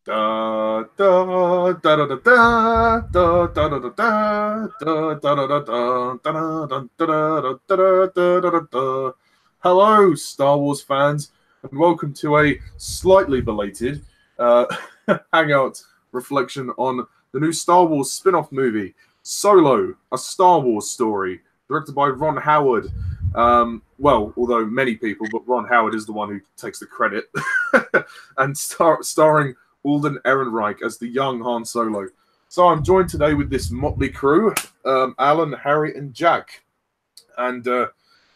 Da da da da da da da da da da da da da da da da. Hello, Star Wars fans, and welcome to a slightly belated uh, hangout reflection on the new Star Wars spin-off movie, Solo: A Star Wars Story, directed by Ron Howard. Well, although many people, but Ron Howard is the one who takes the credit, and starring Alden Ehrenreich as the young Han Solo. So I'm joined today with this motley crew: Alan, Harry, and Jack. And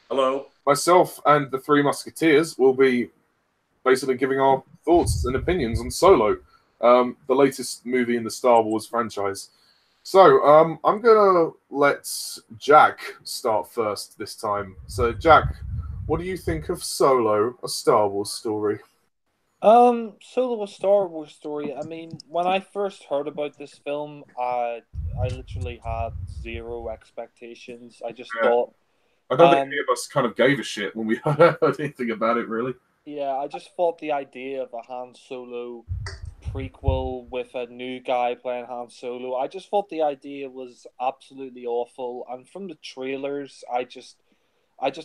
Hello. myself and the Three Musketeers will be basically giving our thoughts and opinions on Solo, the latest movie in the Star Wars franchise. So I'm gonna let Jack start first this time. So Jack, what do you think of Solo: A Star Wars Story? Solo: A Star Wars Story. I mean, when I first heard about this film, I literally had zero expectations. I just Yeah. thought, I don't think any um, of us kind of gave a shit when we heard anything about it, really. yeah, I just thought the idea of a Han Solo prequel with a new guy playing Han Solo, I just thought the idea was absolutely awful. And from the trailers, I just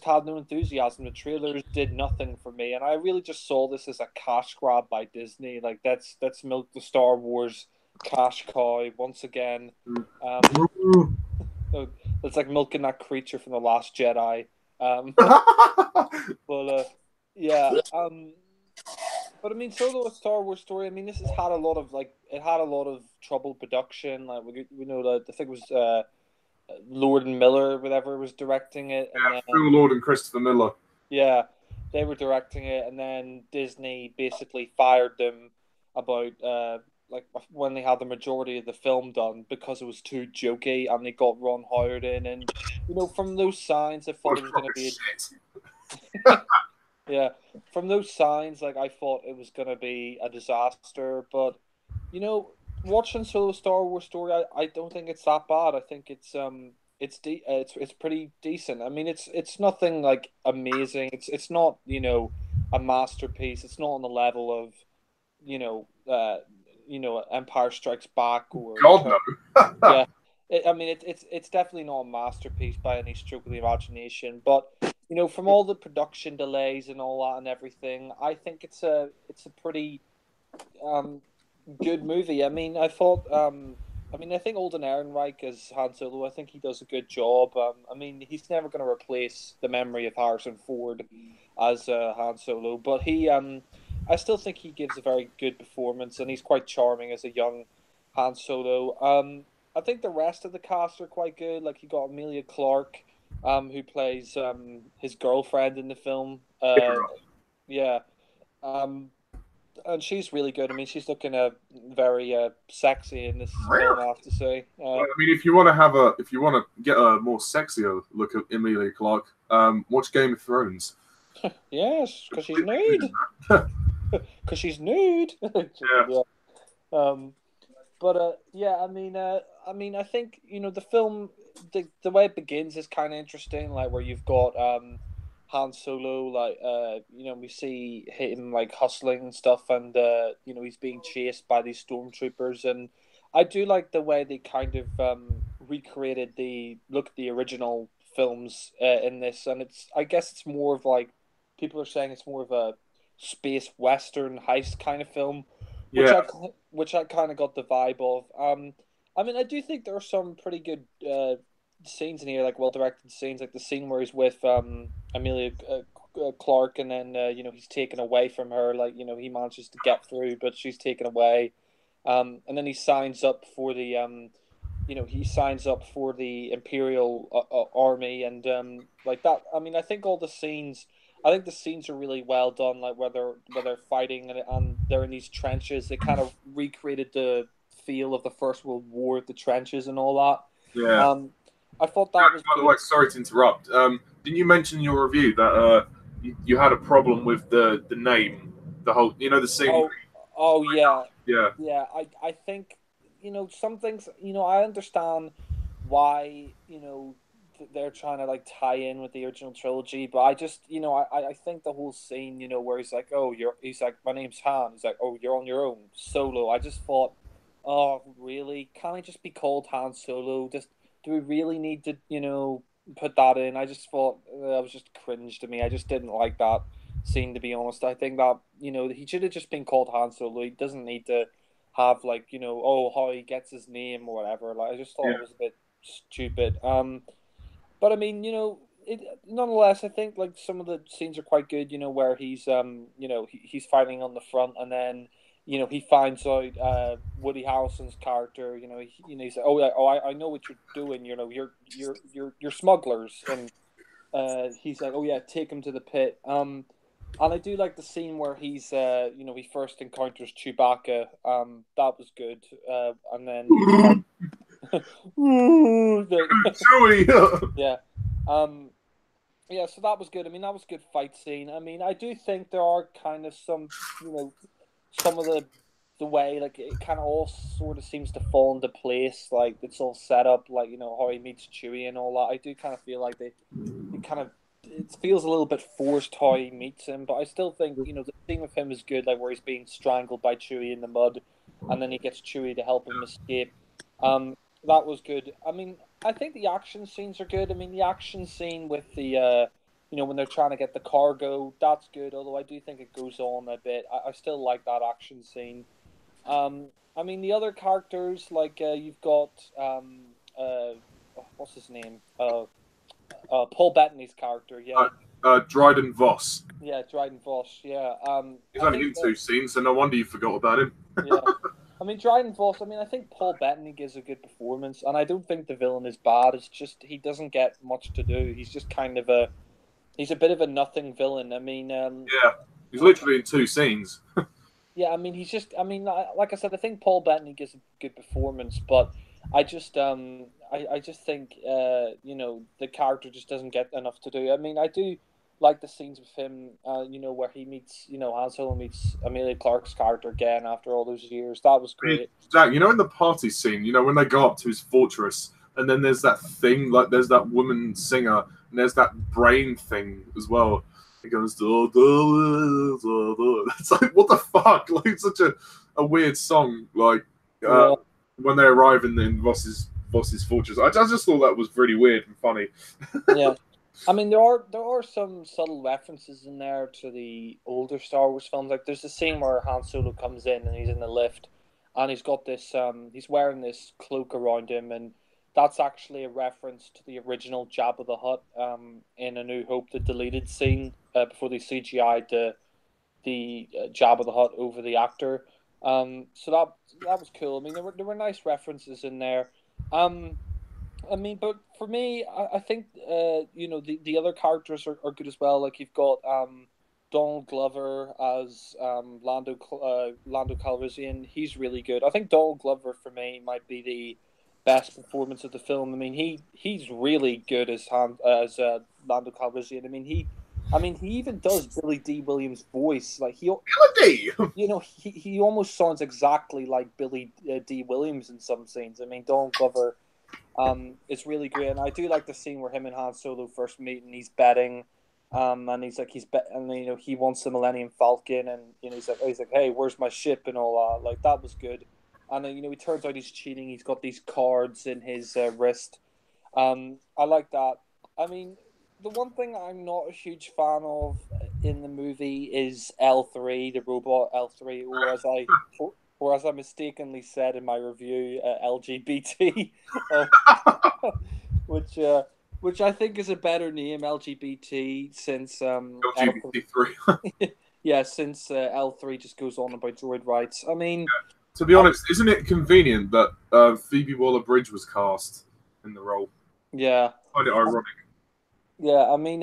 had no enthusiasm. The trailers did nothing for me, and I really just saw this as a cash grab by Disney. Like that's milk the Star Wars cash cow once again. Um, so it's like milking that creature from the Last Jedi. But yeah. But I mean, Solo: A Star Wars Story. I mean, this has had a lot of it had a lot of troubled production. Like we know that I think it was Lord and Miller, whatever, was directing it, and Yeah, Phil then Lord and Christopher Miller. yeah, they were directing it, and then Disney basically fired them about like when they had the majority of the film done because it was too jokey, and they got Ron Howard in, and from those signs, I thought What it was going to fucking be shit. yeah, from those signs, like I thought it was going to be a disaster, but you know, watching Solo: Star Wars Story, I don't think it's that bad. I think it's pretty decent. I mean, it's nothing like amazing. It's not a masterpiece. It's not on the level of you know uh Empire Strikes Back or God Return. no. Yeah, I mean it's definitely not a masterpiece by any stroke of the imagination, but from all the production delays and all that and everything, I think it's a pretty um good movie. I mean, I think Alden Ehrenreich as Han Solo. I think he does a good job. I mean, he's never going to replace the memory of Harrison Ford as Han Solo, but I still think he gives a very good performance, and he's quite charming as a young Han Solo. I think the rest of the cast are quite good. Like you got Amelia Clark, who plays his girlfriend in the film. Yeah. Um, and she's really good. I mean, she's looking very sexy in this Really? film, I have to say. Well, I mean, if you want to get a more sexier look at Emilia Clarke, watch Game of Thrones. Yes, because she's nude. Because she's nude. Yeah. Yeah. Um, but yeah, I mean, I think the film, the way it begins is kind of interesting. Like where you've got Han Solo, like we see him like hustling and stuff, and he's being chased by these stormtroopers, and I do like the way they kind of recreated the look at the original films in this, and I guess it's more of like people are saying it's more of a space western heist kind of film, which Yeah. I kind of got the vibe of. I mean, I do think there are some pretty good scenes in here, like well directed scenes, like the scene where he's with Amelia Clark, and then he's taken away from her. Like he manages to get through, but she's taken away. And then he signs up for the Imperial army, and like that. I mean, I think all the scenes. I think the scenes are really well done, like where they're fighting and they're in these trenches. They kind of recreated the feel of the First World War, the trenches and all that. Yeah. I thought that was By the good. way, sorry to interrupt. Didn't you mention in your review that you had a problem with the name, the whole, the scene? Oh, oh yeah, Yeah. yeah. I think some things. I understand why they're trying to like tie in with the original trilogy, but I just, I think the whole scene, where he's like, oh, he's like, my name's Han. He's like, oh, you're on your own, Solo. I just thought, oh, really? Can't I just be called Han Solo? Just do we really need to, put that in? I just thought that was just cringe to me. I just didn't like that scene, to be honest. I think that he should have just been called Han Solo. He doesn't need to have like oh, how he gets his name or whatever. Like I just thought it was a bit stupid. But I mean, nonetheless, I think like some of the scenes are quite good. Where he's he's fighting on the front, and then he finds out Woody Harrelson's character. He's like, oh yeah, I know what you're doing. You're smugglers, and he's like, oh yeah, take him to the pit. And I do like the scene where he's he first encounters Chewbacca. That was good. And then Chewie. yeah. Yeah, so that was good. I mean, that was a good fight scene. I mean, I do think there are kind of some, some of the way, like, it kind of all sort of seems to fall into place. Like, it's all set up, like, how he meets Chewie and all that. I do kind of feel like it feels a little bit forced how he meets him, but I still think, the scene with him is good, like, where he's being strangled by Chewie in the mud, and then he gets Chewie to help him escape. That was good. I mean, I think the action scenes are good. I mean, the action scene with the, when they're trying to get the cargo, that's good. Although I do think it goes on a bit. I still like that action scene. I mean, the other characters, like you've got, what's his name? Paul Bettany's character, yeah. Dryden Voss. Yeah, Dryden Voss, yeah. He's only in 2 scenes, so no wonder you forgot about him. Yeah. I mean, Dryden Voss, I think Paul Bettany gives a good performance, and I don't think the villain is bad. It's just he doesn't get much to do. He's just kind of he's a bit of a nothing villain. I mean... yeah, he's literally in 2 scenes. Yeah, I mean, he's just... I mean, like I said, I think Paul Bettany gives a good performance, but I just... I just think, the character just doesn't get enough to do. I mean, I do like the scenes with him, where he meets, Han Solo meets Amelia Clark's character again after all those years. That was great. Jack, in the party scene, when they go up to his fortress, and then there's that thing, like there's that woman singer, and there's that brain thing as well. It goes, duh, duh, duh, duh. It's like, what the fuck? Like, it's such a weird song. Like, when they arrive in Voss's fortress, I just thought that was really weird and funny. Yeah. I mean, there are some subtle references in there to the older Star Wars films. Like, there's a scene where Han Solo comes in and he's in the lift, and he's got this, he's wearing this cloak around him, and that's actually a reference to the original Jabba the Hutt in A New Hope, the deleted scene before they CGI'd the Jabba the Hutt over the actor. So that was cool. I mean, there were nice references in there. I mean, but for me, I think the other characters are good as well. Like, you've got Donald Glover as Lando Calrissian. He's really good. I think Donald Glover for me might be the best performance of the film. I mean, he's really good as Lando Calrissian. I mean, he even does Billy D. Williams' voice. Like he almost sounds exactly like Billy D. Williams in some scenes. I mean, Donald Glover. It's really great, and I do like the scene where him and Han Solo first meet, and he's betting, and he wants the Millennium Falcon, and he's like, hey, where's my ship and all that. Like, that was good, and then it turns out he's cheating. He's got these cards in his wrist. I like that. I mean, the one thing I'm not a huge fan of in the movie is L3, the robot L3, or as I mistakenly said in my review, LGBT, which I think is a better name, LGBT, since LGBT3. Yeah, since L3 just goes on about droid rights. I mean, to be honest, isn't it convenient that Phoebe Waller-Bridge was cast in the role? Yeah, I find it ironic. Yeah, I mean,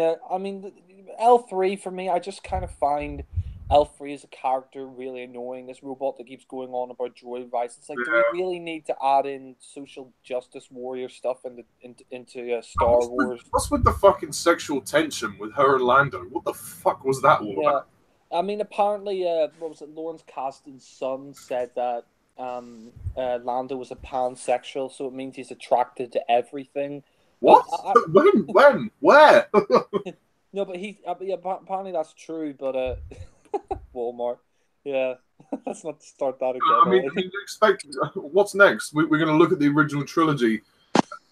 L3 for me, I just kind of find L3 as a character really annoying. This robot that keeps going on about droid rights. It's like, do we really need to add in social justice warrior stuff into Star Wars? What's with the fucking sexual tension with her and Lando? What the fuck was that all about? I mean, apparently, what was it? Lawrence Kasdan's son said that Lando was a pansexual, so it means he's attracted to everything, What? When? Where? No, but yeah, apparently that's true. But Walmart, yeah, let's not start that again. I mean, you expect what's next? We're going to look at the original trilogy.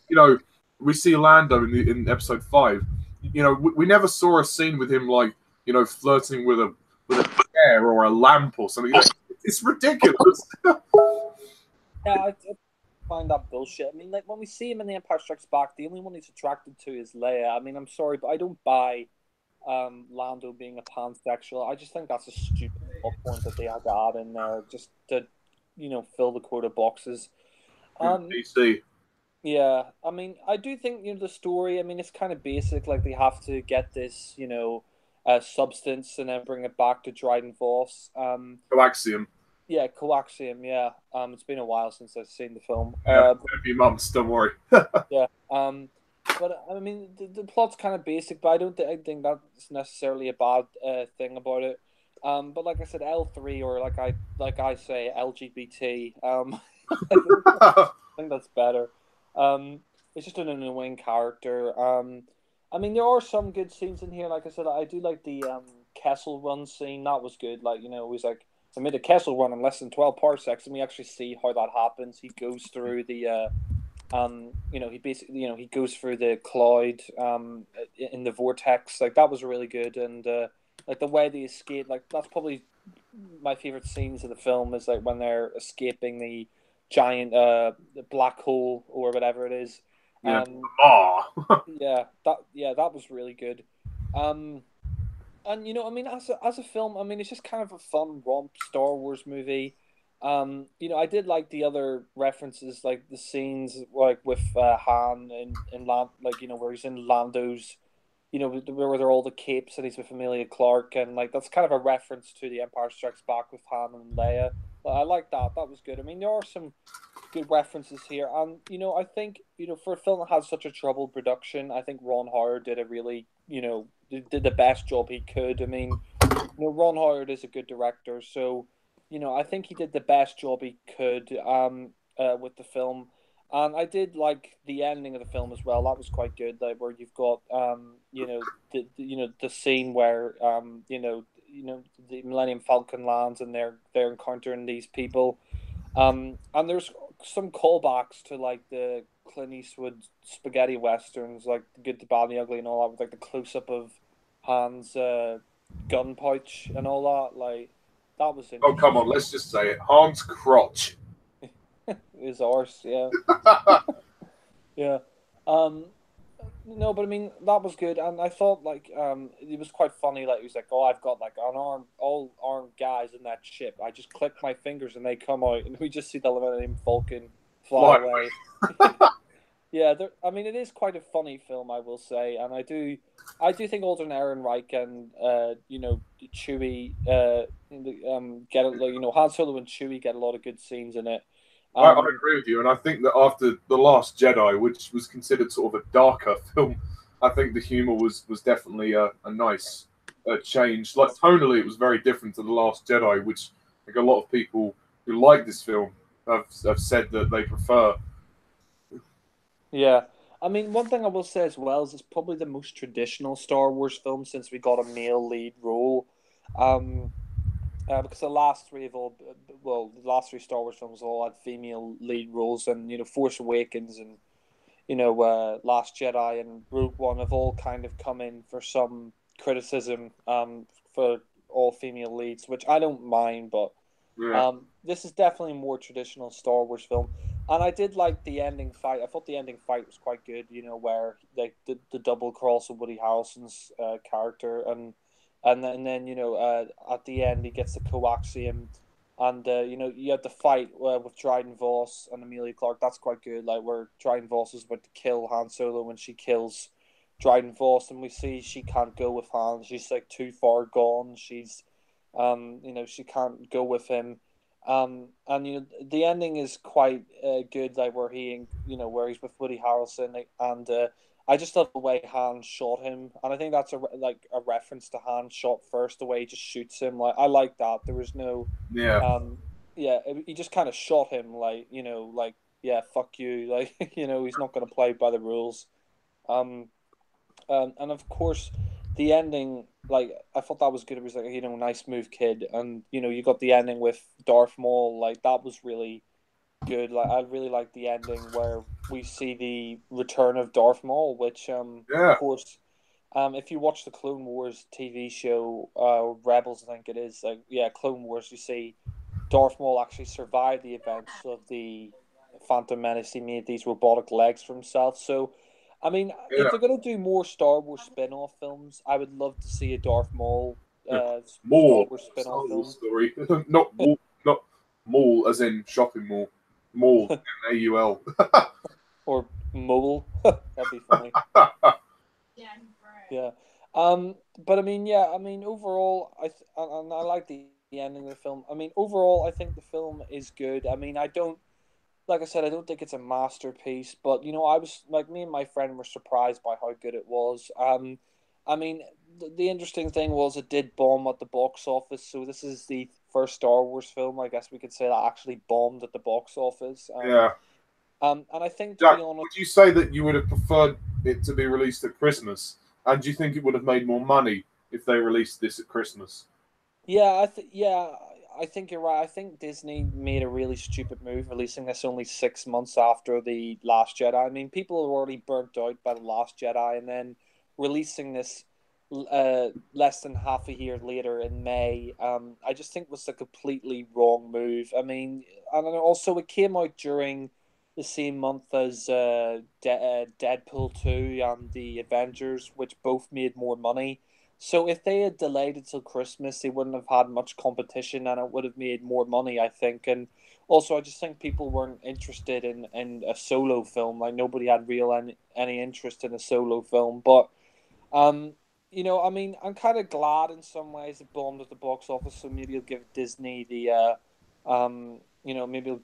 You know, we see Lando in episode 5. You know, we never saw a scene with him like flirting with a chair or a lamp or something. It's ridiculous. Yeah, I find that bullshit. I mean, like when we see him in The Empire Strikes Back, the only one he's attracted to is Leia. I mean, I'm sorry, but I don't buy Lando being a pansexual. I just think that's a stupid plot point that they had to add in there just to, fill the quota boxes. DC. Yeah, I mean, I do think the story. I mean, it's kind of basic. Like they have to get this, substance and then bring it back to Dryden Voss. Coaxium. Yeah, coaxium. Yeah. It's been a while since I've seen the film. Yeah, a few months. Don't worry. Yeah. But I mean, the plot's kind of basic, but I think that's necessarily a bad thing about it. But like I said, L3 or like I say LGBT. I think that's better. It's just an annoying character. I mean, there are some good scenes in here. Like I said, I do like the Kessel Run scene. That was good. Like he's like, I made a Kessel Run in less than 12 parsecs, and we actually see how that happens. He goes through the he basically, he goes through the cloud, in the vortex. Like that was really good, and like the way they escape, like that's probably my favorite scenes of the film is like when they're escaping the giant the black hole or whatever it is. Yeah. That was really good. And I mean, as a film, I mean, it's just kind of a fun romp Star Wars movie. I did like the other references, like the scenes like with Han and Land, like where he's in Lando's, where they're all the capes and he's with Amelia Clark, and like that's kind of a reference to The Empire Strikes Back with Han and Leia. I like that. That was good. I mean, there are some good references here, and I think for a film that has such a troubled production, I think Ron Howard did a really did the best job he could. I mean, Ron Howard is a good director, so I think he did the best job he could with the film. And I did like the ending of the film as well. That was quite good. Like where you've got the scene where the Millennium Falcon lands and they're encountering these people. And there's some callbacks to like the Clint Eastwood spaghetti westerns, like The Good, the Bad, and the Ugly, and all that, with like the close up of Han's gun pouch and all that. Like that was interesting. Oh come on, let's just say it. Han's crotch. His arse, yeah. Yeah. No, but I mean that was good, and I thought like it was quite funny. Like he was like, "Oh, I've got like all armed guys in that ship. I just click my fingers and they come out, and we just see the Millennium Falcon fly away." Yeah, I mean it is quite a funny film, I will say, and I do think Alden Ehrenreich and Chewie get Han Solo and Chewie get a lot of good scenes in it. I agree with you, and I think that after The Last Jedi, which was considered sort of a darker film, I think the humor was definitely a nice change. Like tonally, it was very different to The Last Jedi, which like a lot of people who like this film have said that they prefer. Yeah, I mean, one thing I will say as well is it's probably the most traditional Star Wars film since we got a male lead role. Because the last three Star Wars films all had female lead roles, and Force Awakens and Last Jedi and Rogue One have all kind of come in for some criticism for all female leads, which I don't mind, but this is definitely a more traditional Star Wars film. And I did like the ending fight. I thought the ending fight was quite good, where like the double cross of Woody Harrelson's character and then at the end he gets the coaxium, and you had the fight with Dryden Voss and Amelia Clark. That's quite good. Like where Dryden Voss is about to kill Han Solo when she kills Dryden Voss, and we see she can't go with Han. She's like too far gone. She's she can't go with him. And the ending is quite good, like where where he's with Woody Harrelson, and I just love the way Han shot him, and I think that's a reference to Han shot first, the way he just shoots him. Like I like that. There was no he just kind of shot him like fuck you, like he's not going to play by the rules. And of course, the ending, like I thought that was good. It was like nice move, kid, and you got the ending with Darth Maul. Like that was really good. Like I really like the ending where we see the return of Darth Maul, which of Yeah, course, if you watch the Clone Wars TV show, Rebels, I think it is, like yeah, Clone Wars, you see Darth Maul actually survived the events of the Phantom Menace. He made these robotic legs for himself. So, I mean, if yeah. they're gonna do more Star Wars spin-off films, I would love to see a Darth Maul Star Maul, Wars Star spin-off Wars film. story. Not Maul, not mall as in shopping mall. Maul, Maul. Or Mole. That'd be funny. Yeah. But I mean, yeah. I mean, overall, and I like the ending of the film. I mean, overall, I think the film is good. I mean, I don't, like I said, I don't think it's a masterpiece, but I was like, me and my friend were surprised by how good it was. I mean, the interesting thing was it did bomb at the box office, so this is the first Star Wars film, I guess we could say, that actually bombed at the box office. Yeah. And I think, to Jack, be honest, would you say that you would have preferred it to be released at Christmas? And do you think it would have made more money if they released this at Christmas? yeah, I think you're right. I think Disney made a really stupid move releasing this only 6 months after the Last Jedi. I mean, people are already burnt out by the Last Jedi, and then releasing this less than half a year later in May, I just think was a completely wrong move. I mean, and then also it came out during the same month as Deadpool 2 and the Avengers, which both made more money. So if they had delayed it till Christmas, they wouldn't have had much competition, and it would have made more money, I think. And also, I just think people weren't interested in a solo film. Like nobody had any interest in a solo film. But um, I mean, I'm kind of glad in some ways it bombed at the box office. So maybe it'll give Disney maybe it'll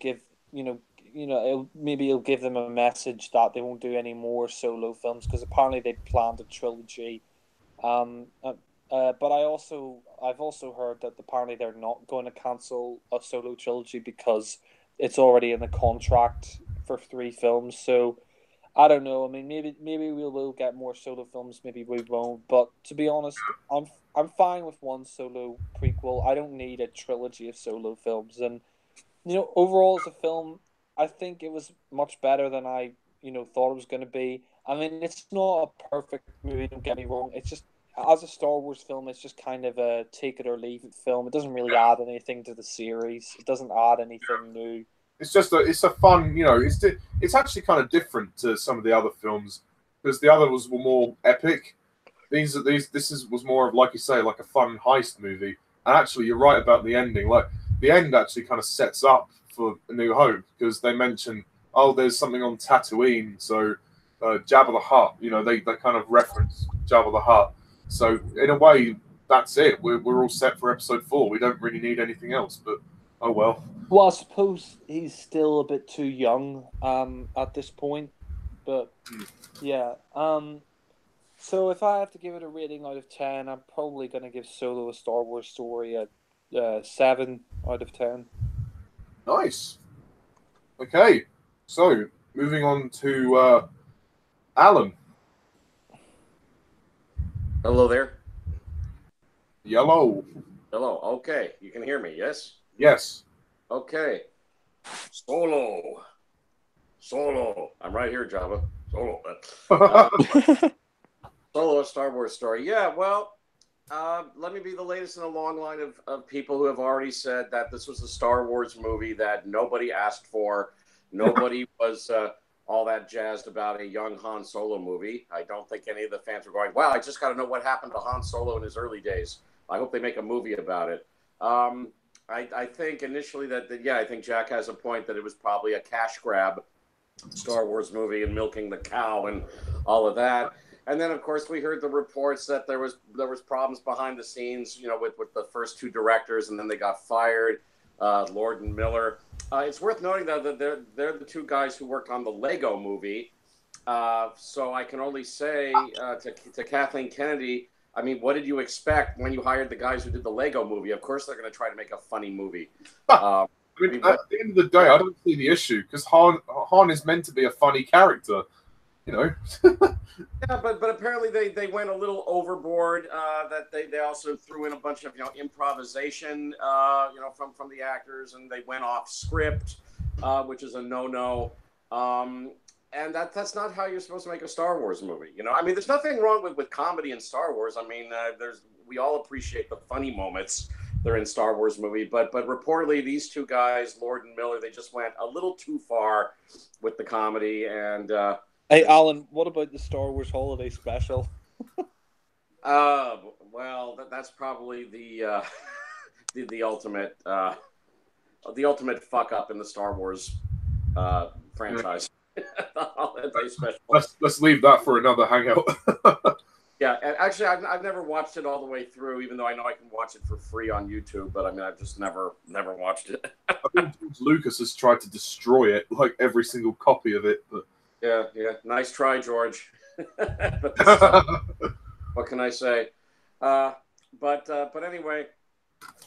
give maybe it'll give them a message that they won't do any more solo films, because apparently they planned a trilogy. um, uh, but I've also heard that apparently they're not going to cancel a solo trilogy because it's already in the contract for 3 films. So I don't know. I mean, maybe we will get more solo films. Maybe we won't. But to be honest, I'm fine with one solo prequel. I don't need a trilogy of solo films. And overall as a film, I think it was much better than I thought it was going to be. I mean, it's not a perfect movie. Don't get me wrong. It's just, as a Star Wars film, it's just kind of a take it or leave it film. It doesn't really add anything to the series. It doesn't add anything new. It's a fun, it's actually kind of different to some of the other films because the other were more epic. Was more of, like you say, like a fun heist movie. And actually, you're right about the ending. Like the end actually kind of sets up for A New Hope because they mention, oh, there's something on Tatooine, so Jabba the Hutt. They kind of reference Jabba the Hutt. So in a way, that's it. We're all set for episode 4. We don't really need anything else. But oh well. Well, I suppose he's still a bit too young at this point, but yeah. So if I have to give it a rating out of 10, I'm probably going to give Solo: A Star Wars Story a 7 out of 10. Nice. Okay, so moving on to Alan. Hello there. Yellow. Hello. Okay, you can hear me, yes? Yes. Okay. Solo. Solo. I'm right here, Java. Solo. Solo, a Star Wars story. Yeah, well, let me be the latest in a long line of people who have already said that this was a Star Wars movie that nobody asked for. Nobody was all that jazzed about a young Han Solo movie. I don't think any of the fans were going, wow, I just got to know what happened to Han Solo in his early days. I hope they make a movie about it. I think initially I think Jack has a point that it was probably a cash grab Star Wars movie and milking the cow and all of that. And then, of course, we heard the reports that there was problems behind the scenes, with the first 2 directors, and then they got fired, Lord and Miller. It's worth noting, though, that they're the 2 guys who worked on the Lego movie. So I can only say to Kathleen Kennedy, I mean, what did you expect when you hired the guys who did the Lego movie? Of course, they're going to try to make a funny movie. I mean, at the end of the day, I don't see the issue because Han is meant to be a funny character. you know. Yeah, but apparently they went a little overboard. That they also threw in a bunch of improvisation, from the actors, and they went off script, which is a no-no. And that's not how you're supposed to make a Star Wars movie. I mean, there's nothing wrong with comedy in Star Wars. I mean, we all appreciate the funny moments that are in Star Wars movie, but reportedly these two guys, Lord and Miller, they just went a little too far with the comedy. And hey, Alan, what about the Star Wars Holiday Special? Well, that's probably the the ultimate fuck up in the Star Wars franchise. Holiday Special. Let's leave that for another hangout. Yeah, and actually, I've never watched it all the way through, even though I know I can watch it for free on YouTube. But I mean, I've just never watched it. I think George Lucas has tried to destroy it, like every single copy of it. But yeah, nice try, George. But what can I say? But anyway,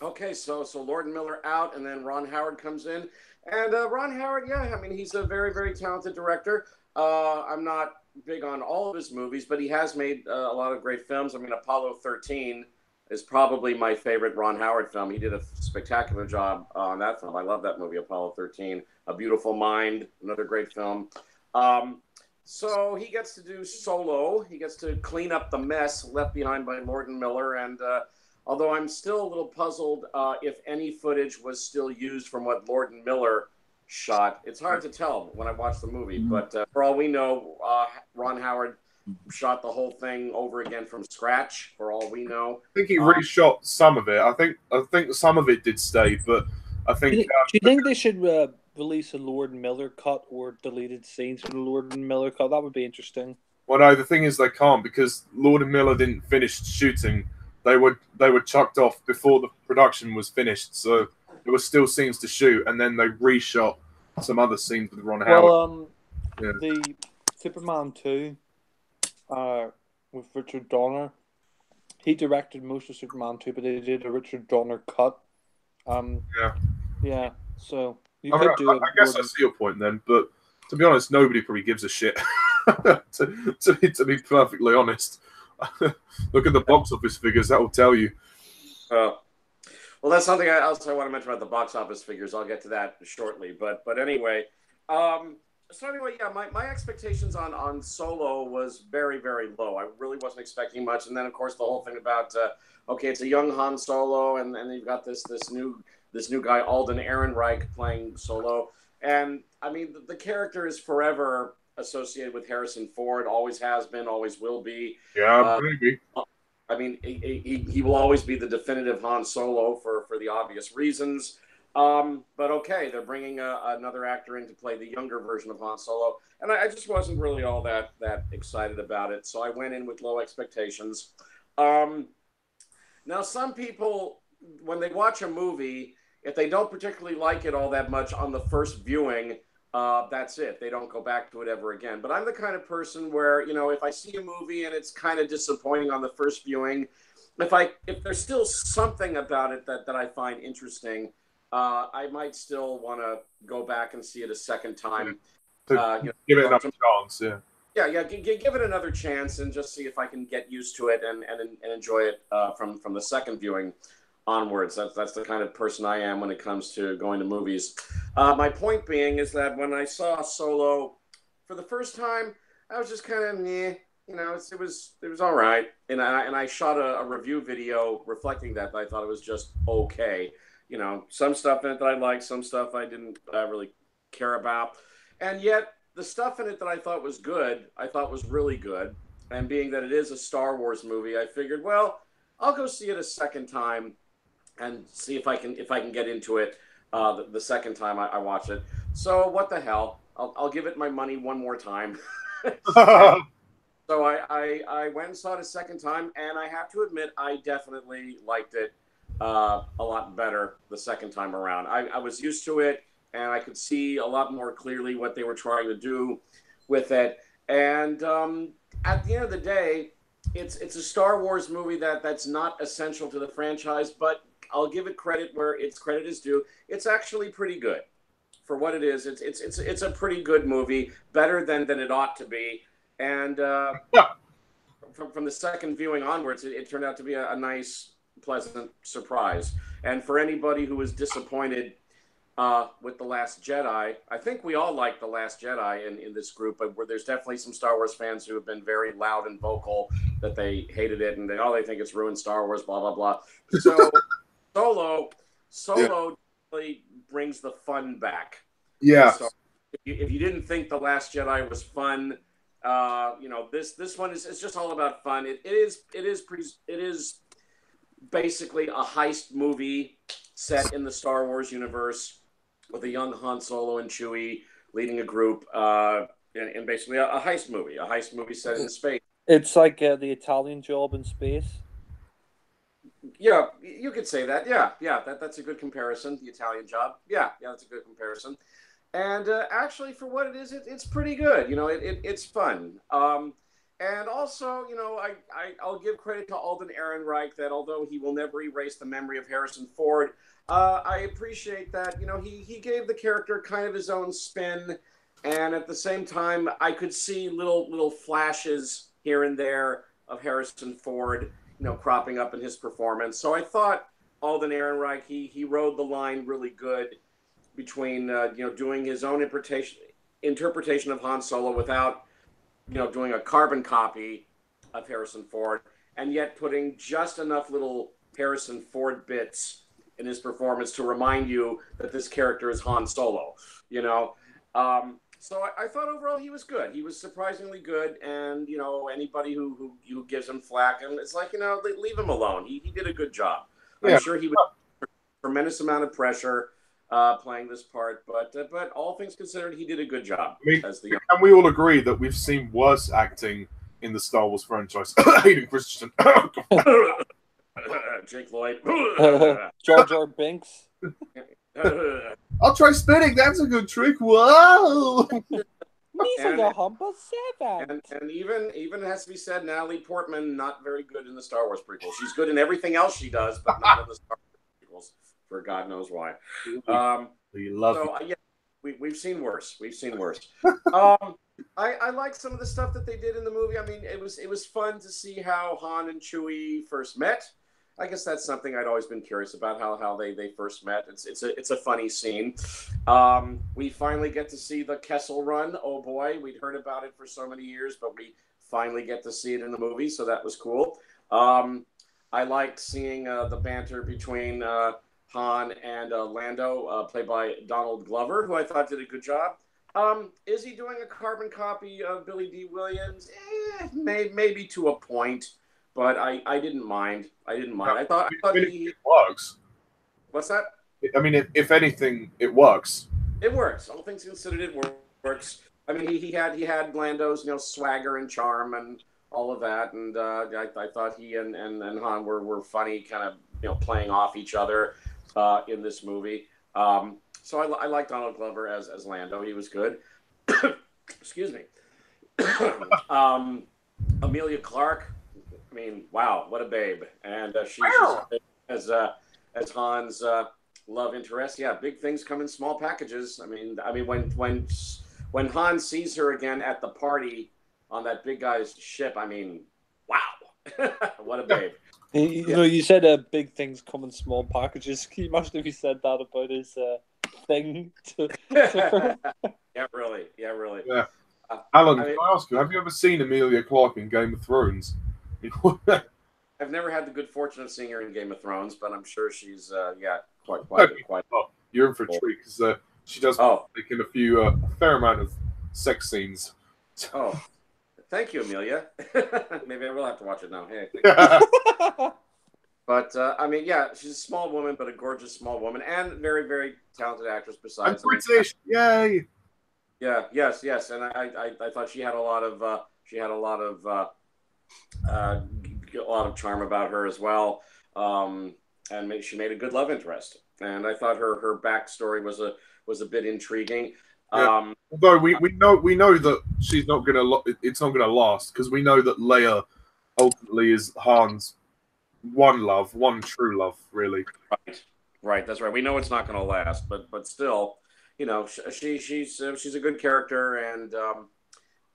okay. So Lord and Miller out, and then Ron Howard comes in, and Ron Howard, yeah, I mean, he's a very, very talented director. I'm not big on all of his movies, but he has made a lot of great films. I mean, Apollo 13 is probably my favorite Ron Howard film. He did a spectacular job on that film. I love that movie, Apollo 13. A Beautiful Mind, another great film. So he gets to do Solo. He gets to clean up the mess left behind by Lord and Miller. And although I'm still a little puzzled if any footage was still used from what Lord and Miller shot, it's hard to tell when I watch the movie. But for all we know, Ron Howard shot the whole thing over again from scratch. For all we know, I think he reshot some of it. I think some of it did stay, but I think. Do you think they should release a Lord and Miller cut or deleted scenes from the Lord and Miller cut? That would be interesting. Well, no, the thing is they can't, because Lord and Miller didn't finish shooting. They were chucked off before the production was finished, so there were still scenes to shoot, and then they reshot some other scenes with Ron Howard. Well, the Superman 2 with Richard Donner, he directed most of Superman 2, but they did a Richard Donner cut. Yeah, so you could do it. I guess I see your point then, but to be honest, nobody probably gives a shit. to be perfectly honest. Look at the box office figures, that will tell you. Well, that's something else I want to mention about the box office figures. I'll get to that shortly. But anyway, yeah, my expectations on Solo was very, very low. I really wasn't expecting much. And then, of course, the whole thing about, okay, it's a young Han Solo, and you've got this new guy, Alden Ehrenreich, playing Solo. And, I mean, the character is forever associated with Harrison Ford, always has been, always will be. Yeah, maybe. I mean, he will always be the definitive Han Solo for the obvious reasons. But okay, they're bringing another actor in to play the younger version of Han Solo, and I just wasn't really all that excited about it. So I went in with low expectations. Now, some people, when they watch a movie, if they don't particularly like it all that much on the first viewing, that's it. They don't go back to it ever again. But I'm the kind of person where, if I see a movie and it's kind of disappointing on the first viewing, if there's still something about it that I find interesting, I might still want to go back and see it a second time. Give it another chance, yeah. Yeah, give it another chance and just see if I can get used to it and enjoy it from the second viewing onwards. That's the kind of person I am when it comes to going to movies. My point being is that when I saw Solo for the first time, I was just kind of meh. It was all right, and I shot a review video reflecting that. I thought it was just okay. Some stuff in it that I liked, some stuff I didn't really care about, and yet the stuff in it that I thought was good, I thought was really good. And being that it is a Star Wars movie, I figured, well, I'll go see it a second time and see if I can get into it the second time I watch it. So what the hell? I'll give it my money one more time. So I went and saw it a second time, and I have to admit I definitely liked it a lot better the second time around. I was used to it, and I could see a lot more clearly what they were trying to do with it. And at the end of the day, it's a Star Wars movie that's not essential to the franchise, but I'll give it credit where its credit is due. It's actually pretty good for what it is. It's a pretty good movie, better than it ought to be. And from the second viewing onwards, it turned out to be a nice, pleasant surprise. And for anybody who was disappointed with The Last Jedi, I think we all like The Last Jedi in this group, but where there's definitely some Star Wars fans who have been very loud and vocal that they hated it and they think it's ruined Star Wars, blah, blah, blah. So Solo really brings the fun back. Yeah. If you didn't think The Last Jedi was fun, this one is just all about fun. It is basically a heist movie set in the Star Wars universe with a young Han Solo and Chewie leading a group, and basically a heist movie set in space. It's like the Italian Job in space. Yeah, you could say that. Yeah, that's a good comparison. The Italian Job. Yeah, that's a good comparison. And actually, for what it is, it's pretty good. It's fun. And also, I'll give credit to Alden Ehrenreich that although he will never erase the memory of Harrison Ford, I appreciate that, he gave the character kind of his own spin. And at the same time, I could see little flashes here and there of Harrison Ford, cropping up in his performance. So I thought Alden Ehrenreich, he rode the line really good between, doing his own interpretation of Han Solo without, doing a carbon copy of Harrison Ford, and yet putting just enough little Harrison Ford bits in his performance to remind you that this character is Han Solo, So I thought overall he was good. He was surprisingly good, and, anybody who gives him flack, and it's like, leave him alone. He did a good job. I'm sure he was under a tremendous amount of pressure playing this part, but all things considered, he did a good job. And we all agree that we've seen worse acting in the Star Wars franchise. Hayden Christensen, Jake Lloyd, Jar Jar Binks. I'll try spinning. That's a good trick. Whoa! These are the humble seven. And even has to be said, Natalie Portman not very good in the Star Wars prequels. She's good in everything else she does, but not in the Star Wars prequels. For God knows why. We love it. Yeah, we've seen worse. I like some of the stuff that they did in the movie. I mean, it was fun to see how Han and Chewie first met. I guess that's something I'd always been curious about, how they first met. It's a funny scene. We finally get to see the Kessel Run. Oh boy, we'd heard about it for so many years, but we finally get to see it in the movie, so that was cool. I liked seeing the banter between Han and Lando, played by Donald Glover, who I thought did a good job. Is he doing a carbon copy of Billy D. Williams? Maybe to a point, but I didn't mind. I thought it works. What's that? I mean, if anything, it works. It works. All things considered, it works. I mean, he had Lando's swagger and charm and all of that, and I thought he and Han were funny, kind of playing off each other in this movie. So I like Donald Glover as Lando. He was good. Excuse me. Amelia Clarke. I mean, wow, what a babe! And she's just as Han's love interest. Yeah, big things come in small packages. I mean, when Han sees her again at the party on that big guy's ship, I mean, wow, what a babe. You said big things come in small packages. Can you imagine if he said that about his thing to her? Yeah, really. Yeah. Alan, can I ask you, have you ever seen Amelia Clarke in Game of Thrones? I've never had the good fortune of seeing her in Game of Thrones, but I'm sure she's quite. Oh, you're in for a treat because she does take in a fair amount of sex scenes. Oh, thank you, Amelia. Maybe I will have to watch it now. Hey. But I mean, yeah, she's a small woman, but a gorgeous small woman, and very, very talented actress. Besides, I'm British, yay! Yeah, yes, and I thought she had a lot of charm about her as well, and she made a good love interest. And I thought her backstory was a bit intriguing. Yeah. Although we know that she's not gonna it's not gonna last, because we know that Leia ultimately is Han's one true love, really. Right. That's right. We know it's not going to last, but still, she's a good character, and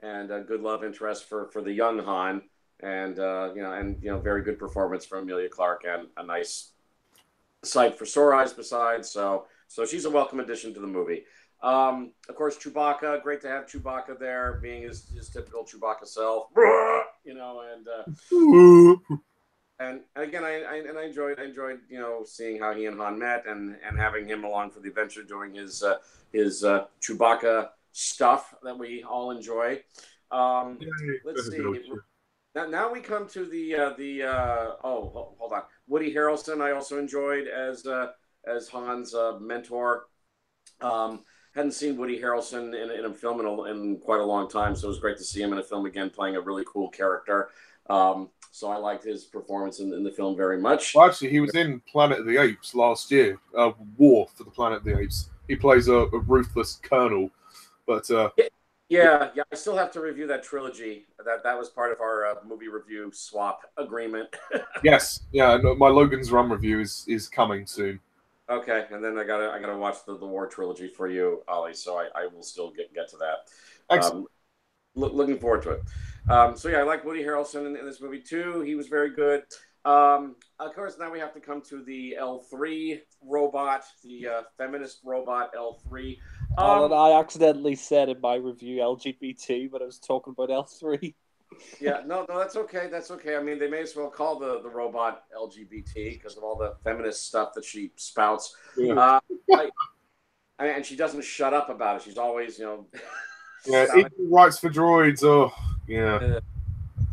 and a good love interest for the young Han, and very good performance from Emilia Clarke, and a nice sight for sore eyes besides. So she's a welcome addition to the movie. Of course, Chewbacca. Great to have Chewbacca there, being his typical Chewbacca self. And again, I enjoyed seeing how he and Han met, and having him along for the adventure, doing his Chewbacca stuff that we all enjoy. Let's see. Now we come to hold on. Woody Harrelson, I also enjoyed as Han's mentor. Hadn't seen Woody Harrelson in a film in quite a long time, so it was great to see him in a film again, playing a really cool character. So I liked his performance in the film very much. Well, actually, he was in Planet of the Apes last year, War for the Planet of the Apes. He plays a ruthless colonel, but yeah. I still have to review that trilogy. That was part of our movie review swap agreement. Yes, yeah. My Logan's Run review is coming soon. Okay, and then I gotta watch the War trilogy for you, Ollie. So I will still get to that. Excellent. Looking forward to it. So yeah, I like Woody Harrelson in this movie too. He was very good. Of course, now we have to come to the L3 robot, the feminist robot L3. I accidentally said in my review LGBT, but I was talking about L3. Yeah, no, that's okay. That's okay. I mean, they may as well call the robot LGBT because of all the feminist stuff that she spouts. Yeah. And she doesn't shut up about it. She's always, yeah, equal rights for droids. Oh, yeah.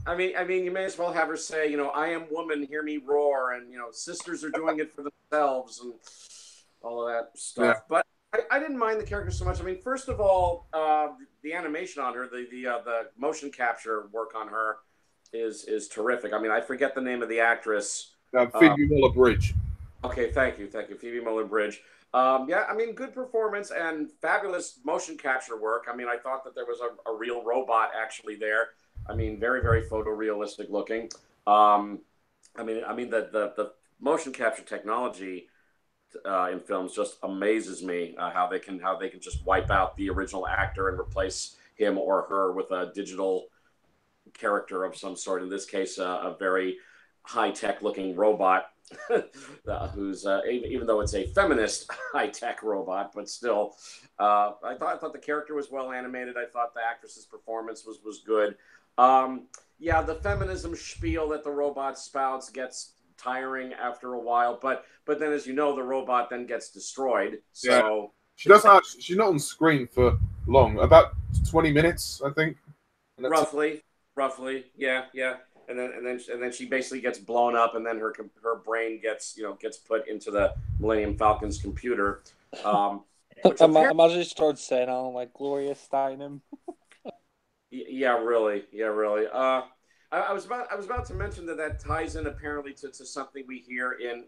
I mean, you may as well have her say, I am woman, hear me roar, and sisters are doing it for themselves, and all of that stuff. Yeah. But I didn't mind the character so much. I mean, first of all, the animation on her, the motion capture work on her is terrific. I mean, I forget the name of the actress. Phoebe Waller-Bridge. Okay, thank you, Phoebe Waller-Bridge. Yeah, I mean, good performance and fabulous motion capture work. I mean, I thought that there was a real robot actually there. I mean, very, very photorealistic looking. I mean, the motion capture technology in films just amazes me. How they can just wipe out the original actor and replace him or her with a digital character of some sort. In this case, a very high-tech looking robot. Who's even though it's a feminist high-tech robot, but still, I thought the character was well animated. I thought the actress's performance was good. Yeah, the feminism spiel that the robot spouts gets tiring after a while, but then, as you know, the robot then gets destroyed. So yeah. She's not on screen for long, about 20 minutes, I think. Roughly, yeah. And then she basically gets blown up, and then her brain gets put into the Millennium Falcon's computer. Imagine she starts saying, "I don't like Gloria Steinem." Yeah, really. I was about to mention that ties in apparently to something we hear in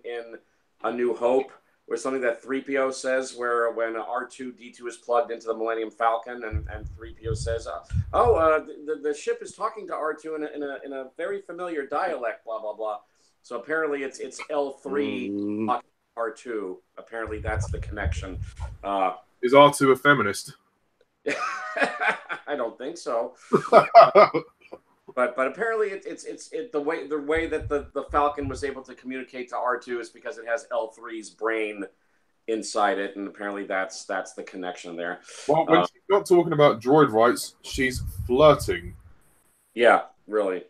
A New Hope, where something that 3PO says, where when R2-D2 is plugged into the Millennium Falcon, and 3PO says, the ship is talking to R2 in a very familiar dialect, blah blah blah. So apparently it's L3 talking to R2. Apparently that's the connection. Is R2 a feminist? I don't think so. But apparently it's the way that the Falcon was able to communicate to R2 is because it has L3's brain inside it, and apparently that's the connection there. Well, when she's not talking about droid rights, she's flirting. Yeah, really.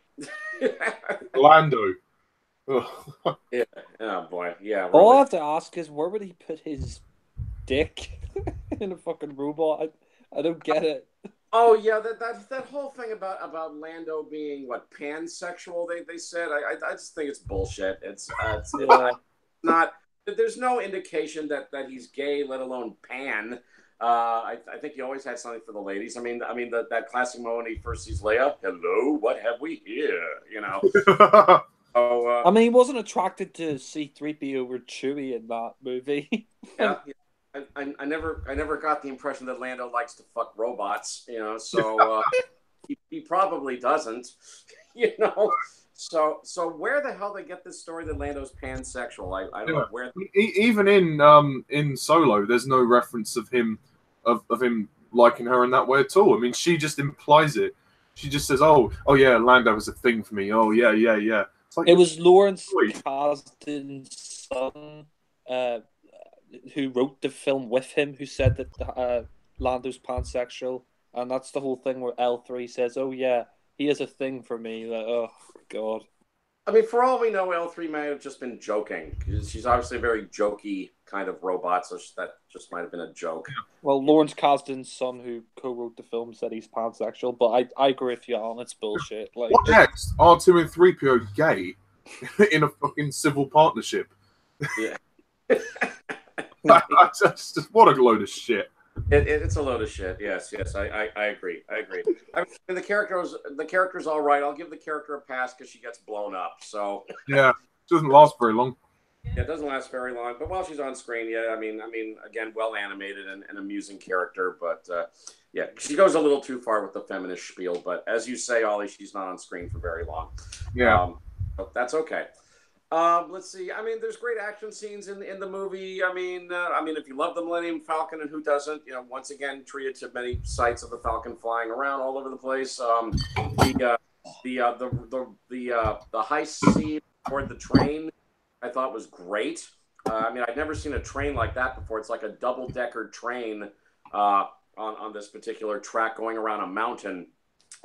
Lando. Yeah. Oh boy. Yeah. Really. All I have to ask is, where would he put his dick in a fucking robot? I don't get it. Oh yeah, that whole thing about Lando being pansexual. They said. I just think it's bullshit. It's not. There's no indication that he's gay, let alone pan. I think he always had something for the ladies. I mean that classic moment when he first sees Leia. Hello, what have we here? I mean, he wasn't attracted to C-3PO over Chewie in that movie. Yeah. I never got the impression that Lando likes to fuck robots, so he probably doesn't, So where the hell they get this story that Lando's pansexual? I don't know where. Even in Solo, there's no reference of him liking her in that way at all. I mean, she just implies it She just says, "Oh yeah, Lando was a thing for me. Oh yeah, yeah, yeah." It's like It was Lawrence Wait. Kasdan's son who wrote the film with him who said that Lando's pansexual, and that's the whole thing where L3 says, "Oh yeah, he is a thing for me." Like, oh god. I mean, for all we know, L3 may have just been joking. She's obviously a very jokey kind of robot, so that just might have been a joke. Well, Lawrence Kasdan's son, who co-wrote the film, said he's pansexual, but I agree with you, Alan. It's bullshit. Like, What next? R2 and 3PO gay in a fucking civil partnership. Yeah. Just what a load of shit. It's a load of shit. Yes, I agree. I mean, the character's all right. I'll give the character a pass because she gets blown up. So Yeah, doesn't last very long. yeah, it doesn't last very long. But while she's on screen, yeah, I mean, again, well animated and amusing character. But yeah, she goes a little too far with the feminist spiel. But as you say, Ollie, she's not on screen for very long. Yeah, but that's okay. Let's see. I mean, there's great action scenes in the movie. I mean, if you love the Millennium Falcon, and who doesn't? You know, once again, treated to many sights of the Falcon flying around all over the place. The heist scene aboard the train, I thought was great. I mean, I'd never seen a train like that before. It's like a double-decker train on this particular track going around a mountain,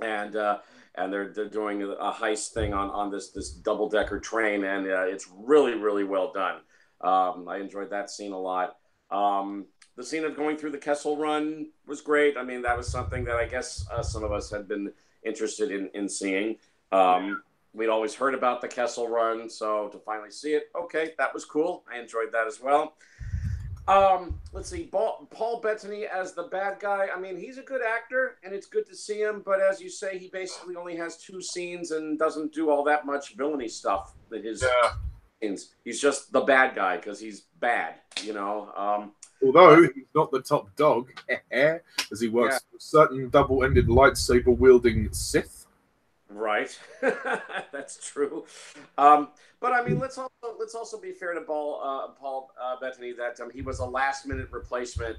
and they're doing a heist thing on this double-decker train, and it's really, really well done. I enjoyed that scene a lot. The scene of going through the Kessel Run was great. I mean, that was something that I guess some of us had been interested in seeing. We'd always heard about the Kessel Run, so to finally see it, okay, that was cool. I enjoyed that as well. Let's see, Paul Bettany as the bad guy. I mean, he's a good actor, and it's good to see him. But as you say, he basically only has 2 scenes and doesn't do all that much villainy stuff. Scenes. He's just the bad guy because he's bad, you know. Although he's not the top dog, as he works with certain double-ended lightsaber wielding Sith. Right, that's true. But I mean, let's also be fair to Paul Bettany that he was a last-minute replacement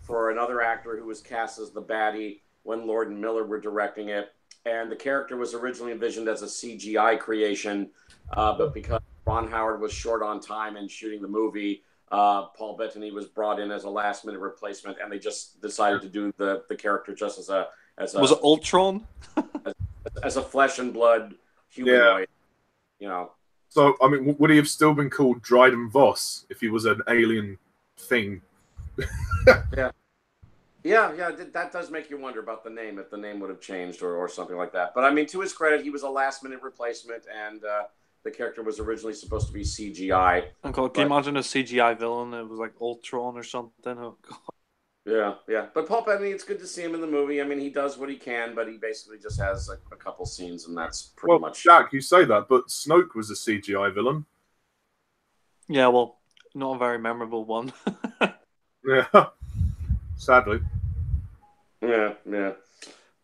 for another actor who was cast as the baddie when Lord and Miller were directing it, and the character was originally envisioned as a CGI creation, but because Ron Howard was short on time in shooting the movie, Paul Bettany was brought in as a last-minute replacement, and they just decided to do the character just as a was it Ultron? as a flesh and blood humanoid, you know. So, I mean, would he have still been called Dryden Voss if he was an alien thing? Yeah, that does make you wonder about the name, if the name would have changed or something like that. But I mean, to his credit, he was a last-minute replacement, and the character was originally supposed to be CGI. Can you imagine a CGI villain? It was like Ultron or something. Oh, God. Yeah. But Paul Bettany, it's good to see him in the movie. I mean, he does what he can, but he basically just has a couple scenes, and that's pretty much. Jack, you say that, but Snoke was a CGI villain. Yeah, well, not a very memorable one. Yeah, sadly. Yeah.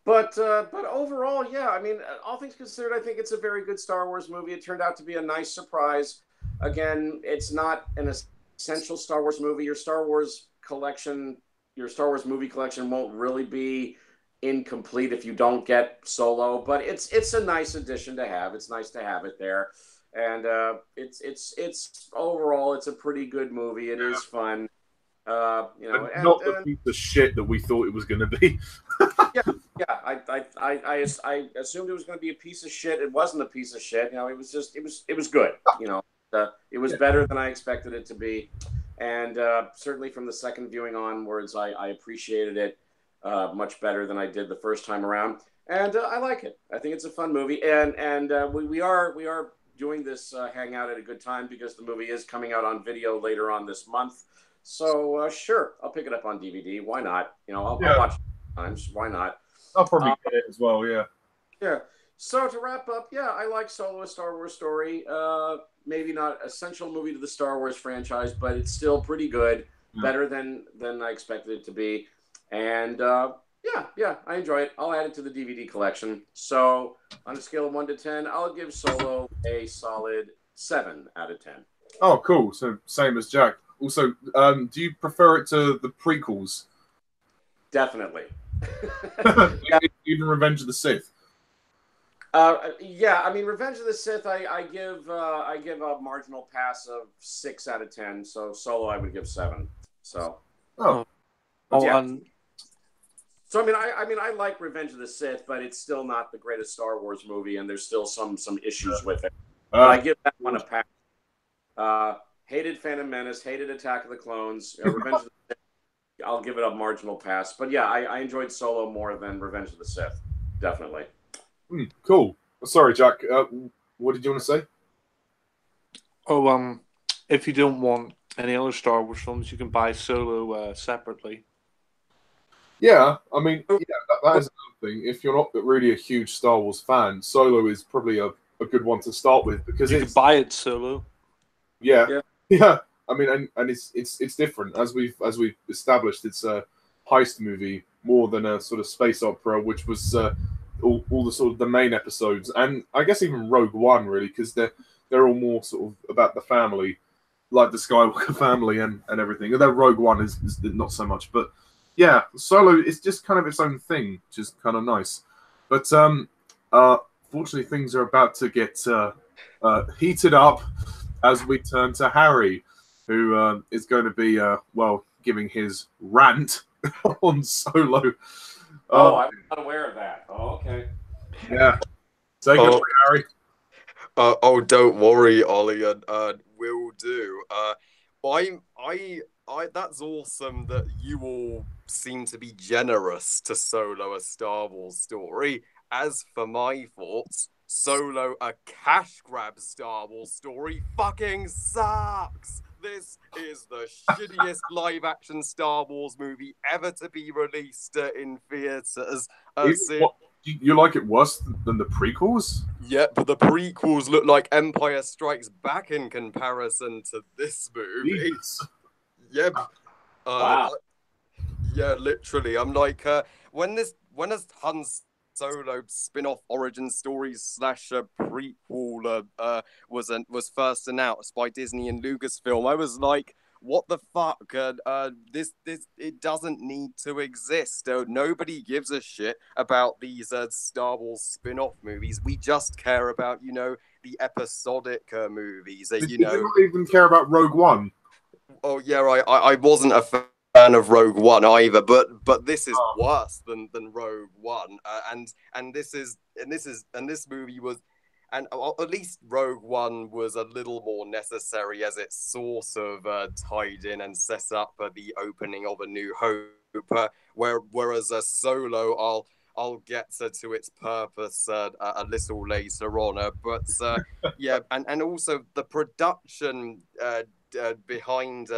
But overall, yeah. I mean, all things considered, I think it's a very good Star Wars movie. It turned out to be a nice surprise. Again, it's not an essential Star Wars movie. Your Star Wars movie collection won't really be incomplete if you don't get Solo, but it's a nice addition to have. It's nice to have it there, and it's overall it's a pretty good movie. It is fun, not the piece of shit that we thought it was going to be. I assumed it was going to be a piece of shit. It wasn't a piece of shit. You know, it was good. You know, it was better than I expected it to be. And certainly from the second viewing onwards, I appreciated it much better than I did the first time around. And I like it. I think it's a fun movie. And we are doing this hangout at a good time because the movie is coming out on video later on this month. So sure, I'll pick it up on DVD. Why not? You know, I'll watch it times. Why not? I'll probably get it as well. Yeah. Yeah. So to wrap up, yeah, I like Solo: A Star Wars Story. Maybe not essential movie to the Star Wars franchise, but it's still pretty good. Better than I expected it to be. And yeah, I enjoy it. I'll add it to the DVD collection. So on a scale of 1 to 10, I'll give Solo a solid 7 out of 10. Oh, cool. So same as Jack. Also, do you prefer it to the prequels? Definitely. Even Revenge of the Sith. Yeah, I mean, Revenge of the Sith, I give a marginal pass of 6 out of 10. So Solo, I would give 7. So, Oh, but yeah. And So I like Revenge of the Sith, but it's still not the greatest Star Wars movie, and there's still some issues with it. But I give that one a pass. Hated Phantom Menace, hated Attack of the Clones, Revenge of the Sith. I'll give it a marginal pass. But yeah, I enjoyed Solo more than Revenge of the Sith, definitely. cool. Sorry, Jack. What did you want to say? oh, if you don't want any other Star Wars films, you can buy Solo separately. Yeah, I mean, yeah, that is another thing. If you're not really a huge Star Wars fan, Solo is probably a good one to start with because You can buy it solo. yeah. Yeah. I mean, and it's different as we've established. It's a heist movie more than a sort of space opera, which was all the sort of the main episodes, and I guess even Rogue One really, because they're all more sort of about the family, like the Skywalker family and everything. Although Rogue One is not so much, but yeah, Solo is just kind of its own thing, which is kind of nice. But fortunately, things are about to get heated up as we turn to Harry, who is going to be giving his rant on Solo. I'm not aware of that. Oh, okay. Yeah, take it away, Harry. Don't worry, Ollie, and will do. That's awesome that you all seem to be generous to Solo, a Star Wars story. As for my thoughts, Solo, a cash grab Star Wars story, fucking sucks. This is the shittiest live-action Star Wars movie ever to be released in theaters. You like it worse than the prequels? Yeah, but the prequels look like Empire Strikes Back in comparison to this movie. Jeez. Yep. Wow. Yeah, literally. I'm like, when a Han Solo spin-off origin stories / prequel was first announced by Disney and Lucasfilm, I was like, what the fuck? This it doesn't need to exist. Nobody gives a shit about these Star Wars spin-off movies. We just care about the episodic movies. Did you not even care about Rogue One? Oh yeah, I wasn't a fan of Rogue One either, but this is worse than Rogue One, and this movie was. And at least Rogue One was a little more necessary as it sort of tied in and set up the opening of A New Hope. Whereas Solo, I'll get to its purpose a little later on. But yeah, and also the production behind.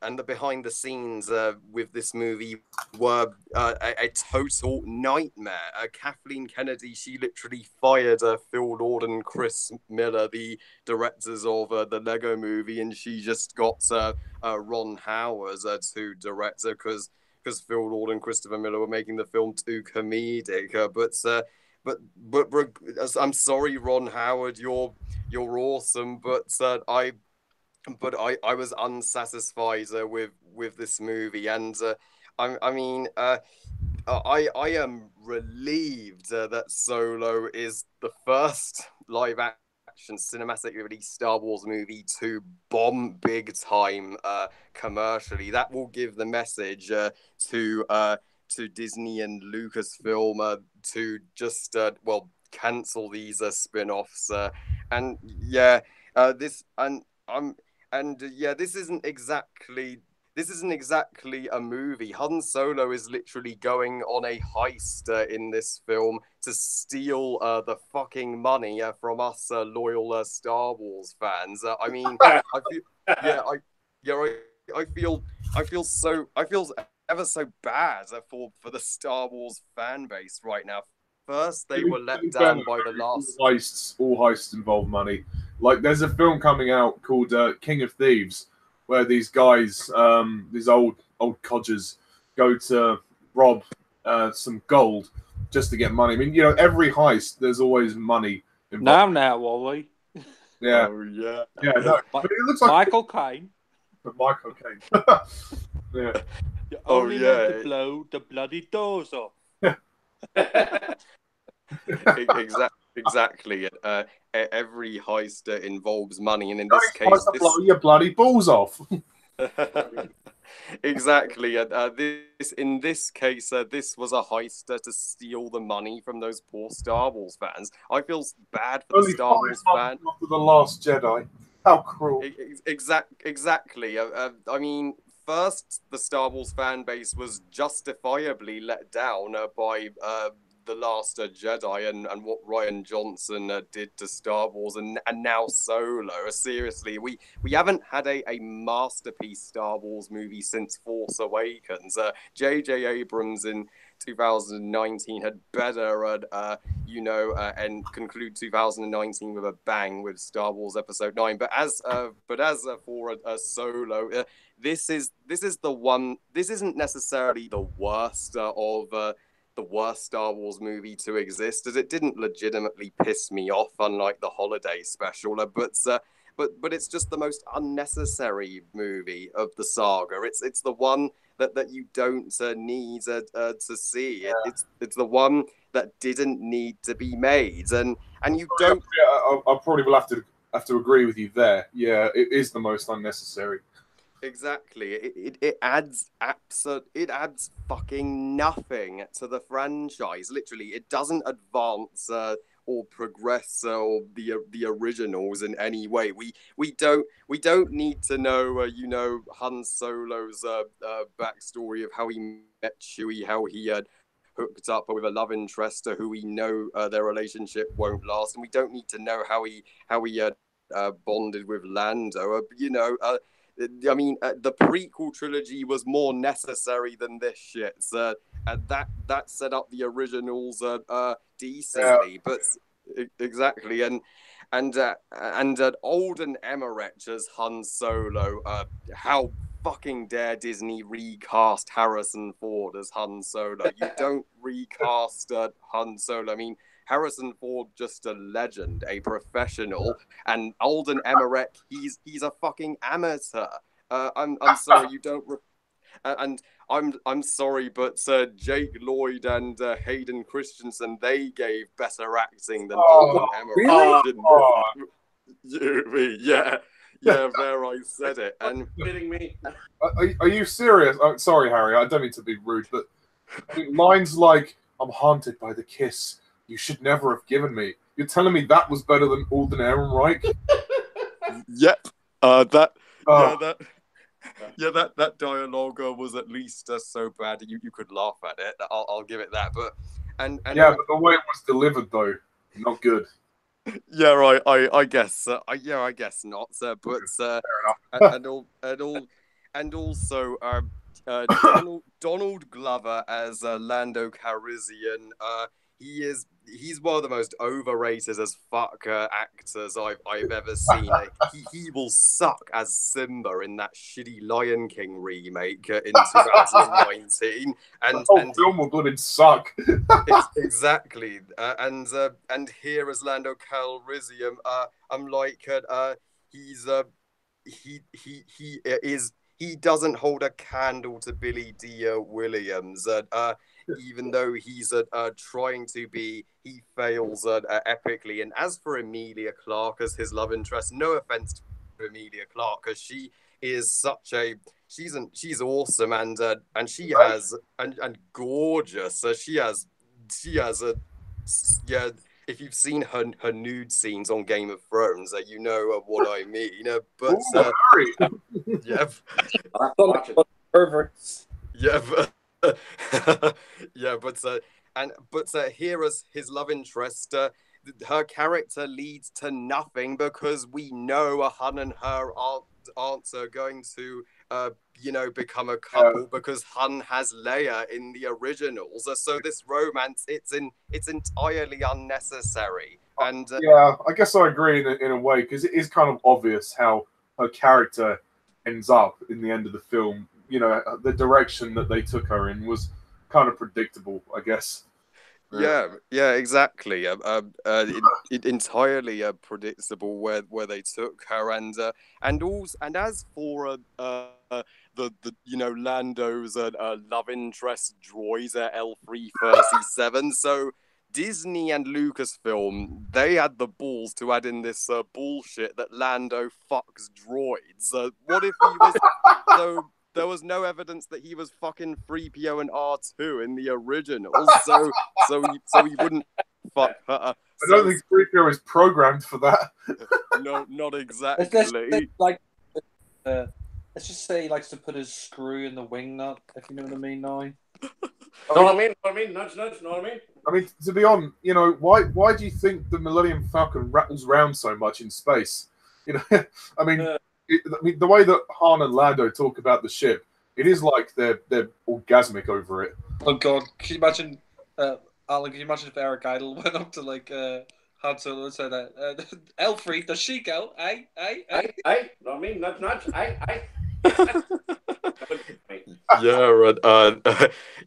And the behind the scenes with this movie were a total nightmare. Kathleen Kennedy, she literally fired Phil Lord and Chris Miller, the directors of the Lego movie, and she just got Ron Howard to direct because Phil Lord and Christopher Miller were making the film too comedic. But I'm sorry, Ron Howard, you're awesome, but I was unsatisfied with this movie, and I am relieved that Solo is the first live action cinematic release Star Wars movie to bomb big time commercially. That will give the message to Disney and Lucasfilm to just cancel these spin-offs and yeah this and I'm. And yeah, this isn't exactly a movie. Han Solo is literally going on a heist in this film to steal the fucking money from us loyal Star Wars fans. I mean, I feel ever so bad for the Star Wars fan base right now. First, they were let down by the last. All heists involve money. Like, there's a film coming out called King of Thieves, where these guys, these old codgers, go to rob some gold just to get money. I mean, every heist, there's always money involved. Now, Wally. Yeah. Oh, yeah. Yeah, no. But it looks like Michael Caine. Michael Caine. Yeah. You only meant to blow the bloody doors off. Exactly. exactly. Every heist involves money, and in this case, Tries to blow your bloody balls off. exactly. In this case, this was a heist to steal the money from those poor Star Wars fans. I feel bad for the Only Star 5 Wars months fan. after The Last Jedi. How cruel. Exactly. I mean, first, the Star Wars fan base was justifiably let down by the Last Jedi and what Rian Johnson did to Star Wars, and now Solo. Seriously, we haven't had a masterpiece Star Wars movie since Force Awakens. J.J. Abrams in 2019 had better, and conclude 2019 with a bang with Star Wars Episode 9. But as for a Solo, this is the one. This isn't necessarily the worst of the worst Star Wars movie to exist, as it didn't legitimately piss me off, unlike the holiday special. But it's just the most unnecessary movie of the saga. It's the one that you don't need to see. It's the one that didn't need to be made, and you don't. Yeah, I probably will have to agree with you there. Yeah, it is the most unnecessary. Exactly. It adds fucking nothing to the franchise. Literally, it doesn't advance or progress or the originals in any way. We don't need to know Han Solo's backstory of how he met Chewie, how he had hooked up with a love interest who we know their relationship won't last, and we don't need to know how he bonded with Lando. I mean, the prequel trilogy was more necessary than this shit. So, and that set up the originals decently, but exactly, and Alden Ehrenreich as Han Solo. How fucking dare Disney recast Harrison Ford as Han Solo? You don't recast Han Solo. I mean, Harrison Ford just a legend, a professional, and Alden Ehrenreich, he's a fucking amateur. I'm sorry, you don't. And I'm sorry, but Jake Lloyd and Hayden Christensen, they gave better acting than Alden Ehrenreich in this movie. Yeah, there I said it. And kidding me? Are you serious? Oh, sorry, Harry. I don't mean to be rude, but lines like "I'm haunted by the kiss you should never have given me." You're telling me that was better than Alden Ehrenreich? Yep. That dialogue was at least so bad you could laugh at it. I'll give it that. But but the way it was delivered though, not good. Yeah, right. I guess. I guess not. But and also Donald Glover as Lando Calrissian. He's one of the most overrated as fuck actors I've ever seen. He will suck as Simba in that shitty Lion King remake in 2019, and the whole film will bloody suck. Exactly, and here as Lando Calrissian, I'm like, he doesn't hold a candle to Billy D. Williams. Even though he's trying to be, he fails epically. And as for Emilia Clarke as his love interest, no offense to Emilia Clarke, because she is such a she's awesome and she has and gorgeous. She has a If you've seen her nude scenes on Game of Thrones, you know what I mean. But perverts. Yeah, but here as his love interest, her character leads to nothing because we know Han and her aren't going to become a couple because Han has Leia in the originals. So this romance, it's entirely unnecessary. And I guess I agree in a way, because it is kind of obvious how her character ends up in the end of the film. The direction that they took her in was kind of predictable, I guess. Yeah, exactly. It entirely predictable where they took her, and as for the Lando's love interest droids at L337, so Disney and Lucasfilm, they had the balls to add in this bullshit that Lando fucks droids. What if he was so? There was no evidence that he was fucking 3PO and R2 in the originals, so he wouldn't fuck her. I don't think 3PO is programmed for that. No, not exactly. Let's just say he likes to put his screw in the wing nut, if you know what I mean, now. Know what I mean? Nudge, nudge, know what I mean? I mean, to be honest, you know, why do you think the Millennium Falcon rattles around so much in space? You know, I mean, the way that Han and Lando talk about the ship, it is like they're orgasmic over it. Oh God, can you imagine, Alan? Can you imagine if Eric Idle went up to like Han Solo and said, "Elfrey, does she go? Aye. Know what I mean? Nudge, nudge, aye. Yeah, right.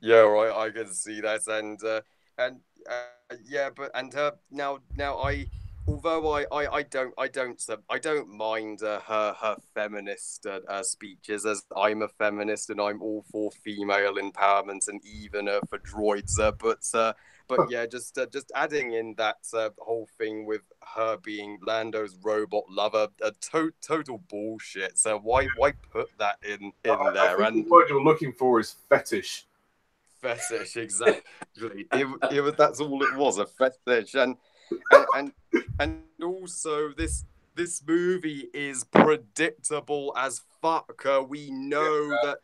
Yeah, right. I can see that, and yeah, but now although I don't mind her feminist speeches, as I'm a feminist and I'm all for female empowerment and even for droids, but yeah, just adding in that whole thing with her being Lando's robot lover, total bullshit. So why put that in there? I think the word you're looking for is fetish. Fetish, exactly. That's all it was, a fetish, and also this movie is predictable as fuck. We know that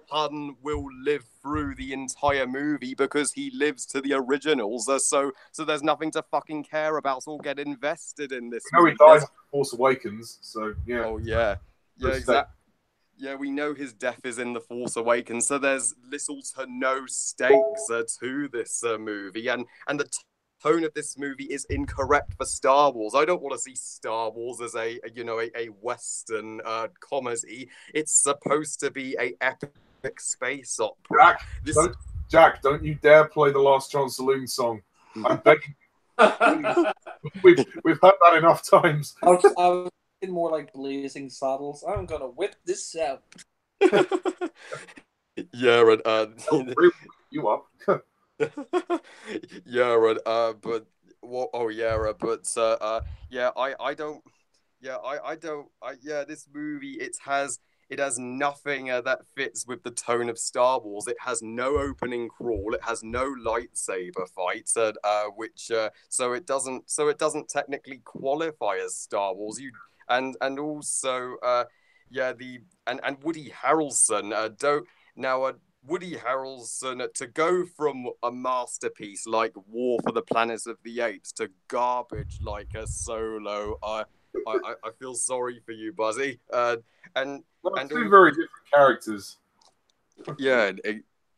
Hun will live through the entire movie because he lives to the originals. So there's nothing to fucking care about or get invested in this. No, he dies in Force Awakens. So yeah. Oh yeah, exactly. Yeah, we know his death is in The Force Awakens, so there's little to no stakes to this movie, and the tone of this movie is incorrect for Star Wars. I don't want to see Star Wars as a Western comedy. It's supposed to be a epic space opera. Jack, don't you dare play the Last John Saloon song. I'm begging you. We've had that enough times. More like Blazing Saddles. I'm gonna whip this out. Yeah, and you up? Yeah, and but what? Oh yeah, but yeah, I don't. Yeah, I don't. Yeah, this movie it has nothing that fits with the tone of Star Wars. It has no opening crawl. It has no lightsaber fights, which so it doesn't technically qualify as Star Wars. And also yeah, and Woody Harrelson Woody Harrelson, to go from a masterpiece like War for the Planet of the Apes to garbage like a Solo, I feel sorry for you, Buzzy. And two very different characters. Yeah,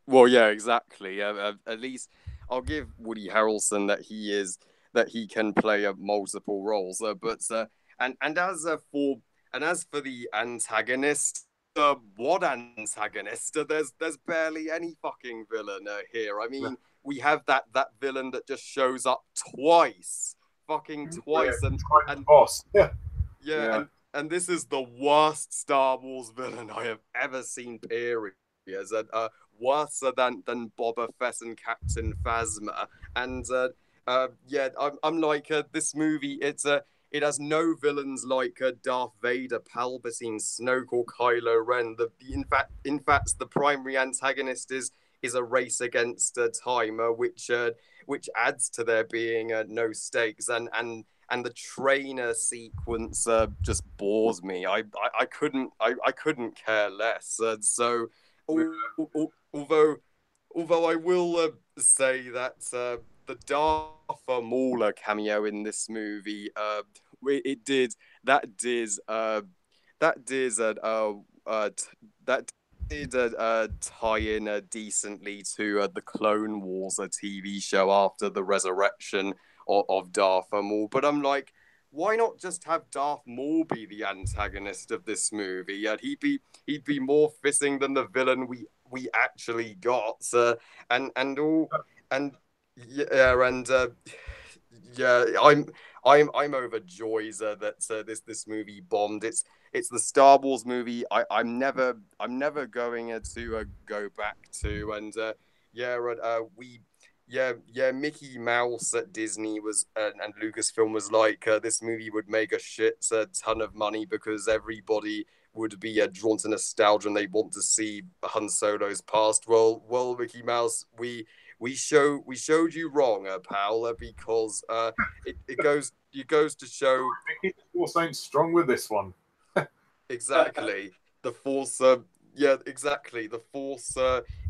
well, yeah, exactly. At least I'll give Woody Harrelson that he can play multiple roles. And as for the antagonist, what antagonist? There's barely any fucking villain here. I mean, we have that villain that just shows up twice, and boss. And this is the worst Star Wars villain I have ever seen. Period. Worse than Boba Fett and Captain Phasma. And yeah, I'm like this movie. It has no villains like Darth Vader, Palpatine, Snoke, or Kylo Ren. In fact, the primary antagonist is a race against time, which adds to there being no stakes. And the trainer sequence just bores me. I couldn't care less. So although I will say that the Darth Maul cameo in this movie, that did tie in decently to the Clone Wars, a TV show after the resurrection of Darth Maul. But I'm like, why not just have Darth Maul be the antagonist of this movie? He'd be more fitting than the villain we actually got. I'm overjoyed that this movie bombed. It's the Star Wars movie I'm never going to go back to. And Mickey Mouse at Disney was and Lucasfilm was like, this movie would make a ton of money because everybody would be drawn to nostalgia and they want to see Han Solo's past. Well, Mickey Mouse, we showed you wrong, pal, because it goes to show. The Force ain't strong with this one. Exactly. The Force, exactly. The Force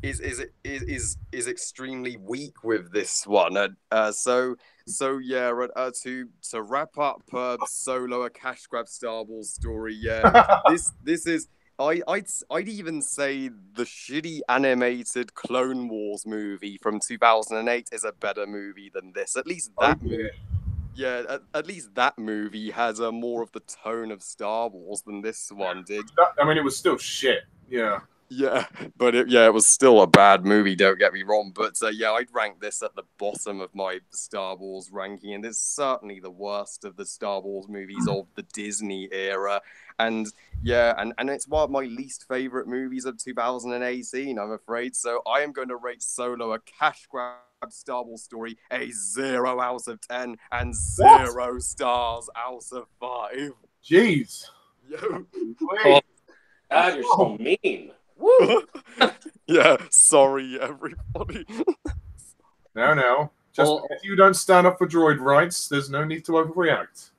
is extremely weak with this one. To wrap up Solo, a cash grab Star Wars story. Yeah, this is. I'd even say the shitty animated Clone Wars movie from 2008 is a better movie than this. At least that movie. Yeah, at least that movie has a more of the tone of Star Wars than this one did. I mean, it was still shit. Yeah. Yeah, but it was still a bad movie, don't get me wrong. But I'd rank this at the bottom of my Star Wars ranking, and it's certainly the worst of the Star Wars movies of the Disney era. And it's one of my least favorite movies of 2018, I'm afraid. So I am going to rate Solo, a cash grab Star Wars story, a 0 out of 10 and 0 stars out of 5. Jeez. Yo. God, you're so mean. Woo! Yeah, sorry, everybody. No. Just if you don't stand up for droid rights, there's no need to overreact.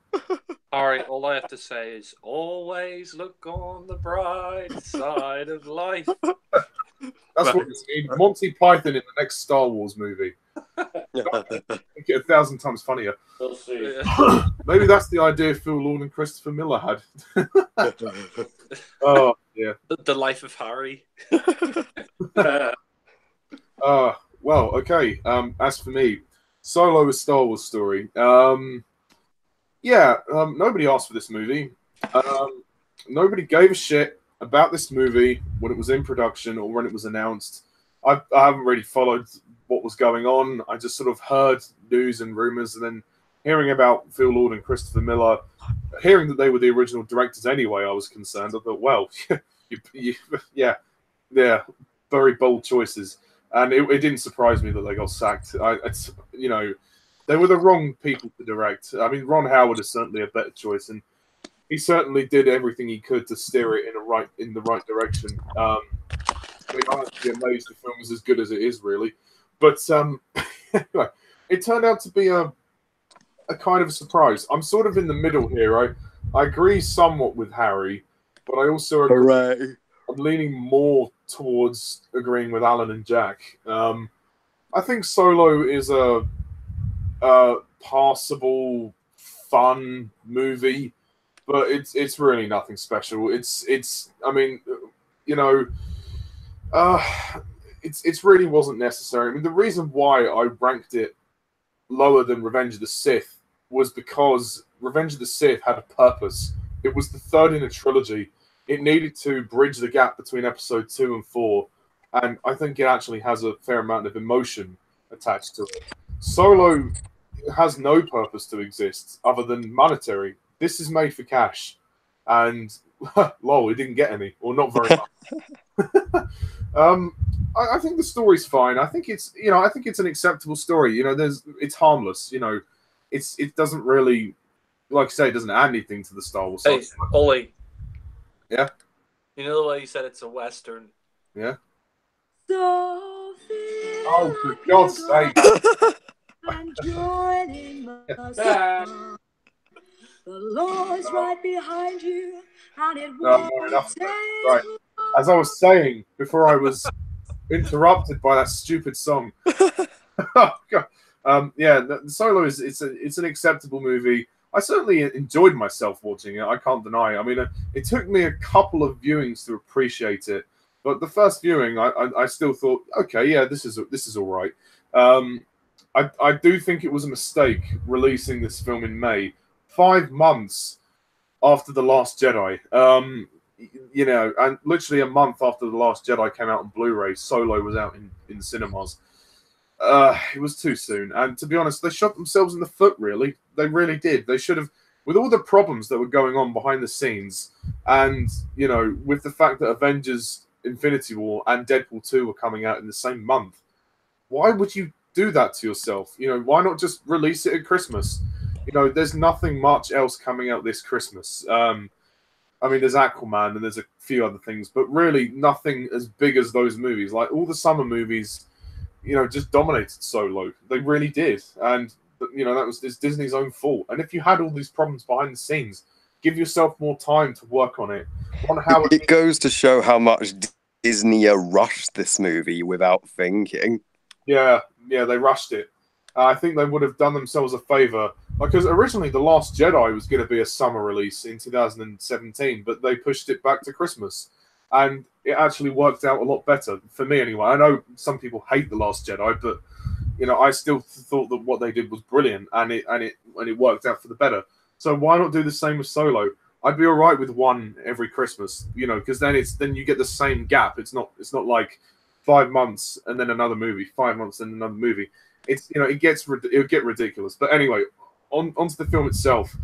All right, all I have to say is always look on the bright side of life. That's what you need. Monty Python in the next Star Wars movie. Make it 1,000 times funnier. We'll see. Maybe that's the idea Phil Lord and Christopher Miller had. Oh, yeah. The Life of Harry. Well, okay. As for me, Solo, a Star Wars story. Nobody asked for this movie. Nobody gave a shit about this movie when it was in production or when it was announced. I haven't really followed what was going on. I just sort of heard news and rumors, and then hearing about Phil Lord and Christopher Miller, hearing that they were the original directors anyway, I was concerned. I thought, well, very bold choices. And it didn't surprise me that they got sacked. They were the wrong people to direct. I mean, Ron Howard is certainly a better choice, and he certainly did everything he could to steer it in the right direction. I mean, I'm actually amazed the film is as good as it is, really. But it turned out to be a kind of a surprise. I'm sort of in the middle here. I agree somewhat with Harry, but I also agree. I'm leaning more towards agreeing with Alan and Jack. I think Solo is a passable, fun movie, but it's really nothing special. It really wasn't necessary. I mean, the reason why I ranked it lower than Revenge of the Sith was because Revenge of the Sith had a purpose. It was the third in a trilogy. It needed to bridge the gap between episode 2 and 4, and I think it actually has a fair amount of emotion attached to it. Solo has no purpose to exist other than monetary. This is made for cash, and lol, it didn't get any, or not very much. I think the story's fine. I think it's an acceptable story. It's harmless. It doesn't really, like I say, it doesn't add anything to the Star Wars. Hey, Ollie. Yeah. You know the way you said it's a Western? Yeah. Oh, for God's sake. The Lord's right behind you, and it right. As I was saying before I was interrupted by that stupid song. Oh, God. The Solo it's an acceptable movie. I certainly enjoyed myself watching it. I can't deny. I mean, it took me a couple of viewings to appreciate it, but the first viewing, I still thought, okay, yeah, this is all right. I do think it was a mistake releasing this film in May, 5 months after The Last Jedi. And literally a month after The Last Jedi came out on Blu-ray, Solo was out in cinemas. It was too soon. And to be honest, they shot themselves in the foot, really. They really did. They should have, with all the problems that were going on behind the scenes, and, with the fact that Avengers Infinity War and Deadpool 2 were coming out in the same month, why would you do that to yourself? You know, why not just release it at Christmas? You know, there's nothing much else coming out this Christmas. I mean, there's Aquaman and there's a few other things, but really nothing as big as those movies. Like all the summer movies, you know, just dominated Solo. They really did, and you know it's Disney's own fault. And if you had all these problems behind the scenes, give yourself more time to work on it. It goes to show how much Disney rushed this movie without thinking. Yeah, they rushed it. I think they would have done themselves a favor, because originally The Last Jedi was going to be a summer release in 2017, but they pushed it back to Christmas, and it actually worked out a lot better for me anyway. I know some people hate The Last Jedi, but you know, I still thought that what they did was brilliant, and it worked out for the better. So why not do the same with Solo? I'd be all right with one every Christmas, you know, because then you get the same gap. It's not like 5 months and then another movie, 5 months and another movie. It's, you know, it'll get ridiculous. But anyway, onto the film itself.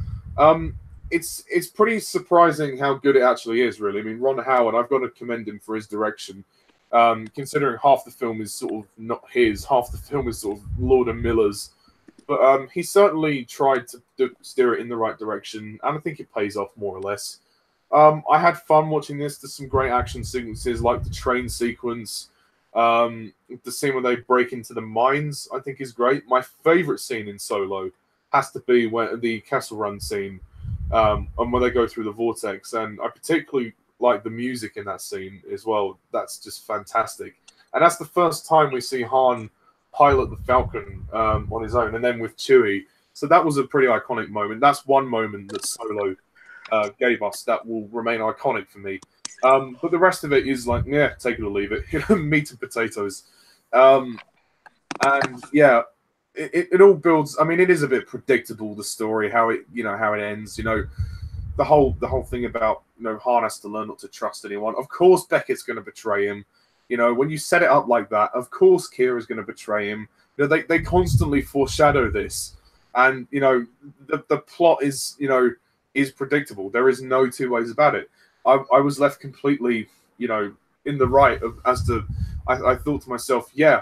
It's pretty surprising how good it actually is, really. I mean, Ron Howard, I've got to commend him for his direction. Considering half the film is sort of not his, half the film is sort of Lord and Miller's. But he certainly tried to steer it in the right direction, and I think it pays off more or less. I had fun watching this. There's some great action sequences, like the train sequence. The scene where they break into the mines, I think, is great. My favorite scene in Solo has to be the Castle Run scene, and when they go through the vortex. And I particularly like the music in that scene as well. That's just fantastic. And that's the first time we see Han pilot the Falcon on his own, and then with Chewie. So that was a pretty iconic moment. That's one moment that Solo gave us that will remain iconic for me. But the rest of it is like, yeah, take it or leave it. You know, meat and potatoes. And yeah, it all builds. I mean, it is a bit predictable, the story, how it ends. You know, the whole thing about, you know, Han has to learn not to trust anyone. Of course, Beckett's going to betray him. You know, when you set it up like that, of course Kira's going to betray him. You know, they constantly foreshadow this, and you know, the plot is, you know, is predictable. There is no two ways about it. I was left completely, you know, in the right as to I thought to myself, yeah,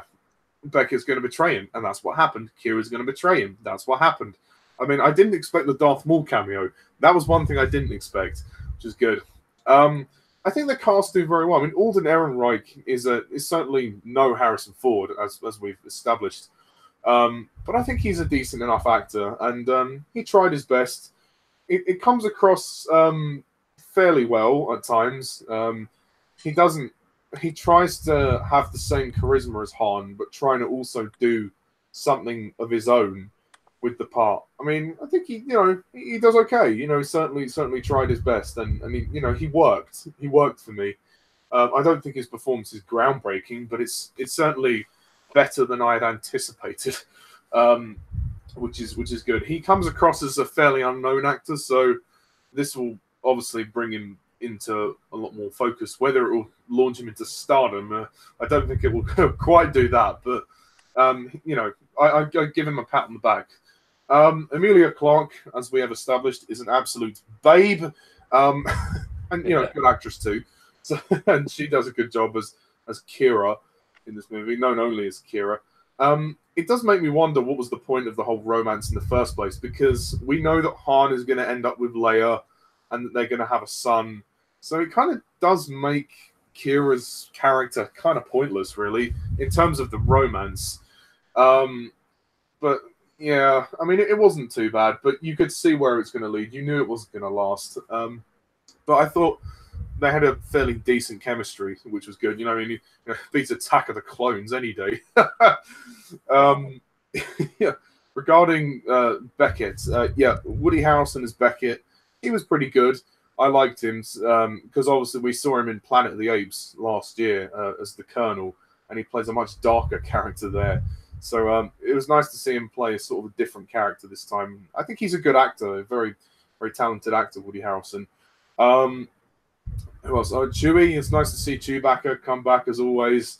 Beckett's going to betray him, and that's what happened. Kira's going to betray him. That's what happened. I mean, I didn't expect the Darth Maul cameo. That was one thing I didn't expect, which is good. I think the cast do very well. I mean, Alden Ehrenreich is certainly no Harrison Ford, as we've established. But I think he's a decent enough actor, and he tried his best. It comes across fairly well at times. He tries to have the same charisma as Han, but trying to also do something of his own with the part. I mean, I think he does okay. You know, certainly tried his best, and he, you know, he worked for me. I don't think his performance is groundbreaking, but it's certainly better than I had anticipated, which is good. He comes across as a fairly unknown actor, so this will obviously bring him into a lot more focus. Whether it will launch him into stardom, I don't think it will quite do that, but you know, I give him a pat on the back. Emilia Clarke, as we have established, is an absolute babe, and you know, good actress too. So, and she does a good job as Kira in this movie, known only as Kira. It does make me wonder what was the point of the whole romance in the first place, because we know that Han is going to end up with Leia, and that they're going to have a son. So it kind of does make Kira's character kind of pointless, really, in terms of the romance. But yeah, I mean, it wasn't too bad, but you could see where it's going to lead. You knew it wasn't going to last. But I thought they had a fairly decent chemistry, which was good. You know, I mean, you know, beats Attack of the Clones any day. Yeah. Regarding Beckett, yeah, Woody Harrelson as Beckett, he was pretty good. I liked him because obviously we saw him in Planet of the Apes last year as the Colonel, and he plays a much darker character there. So it was nice to see him play sort of a different character this time. I think he's a good actor, a very, very talented actor, Woody Harrelson. Who else? Oh, Chewie. It's nice to see Chewbacca come back as always.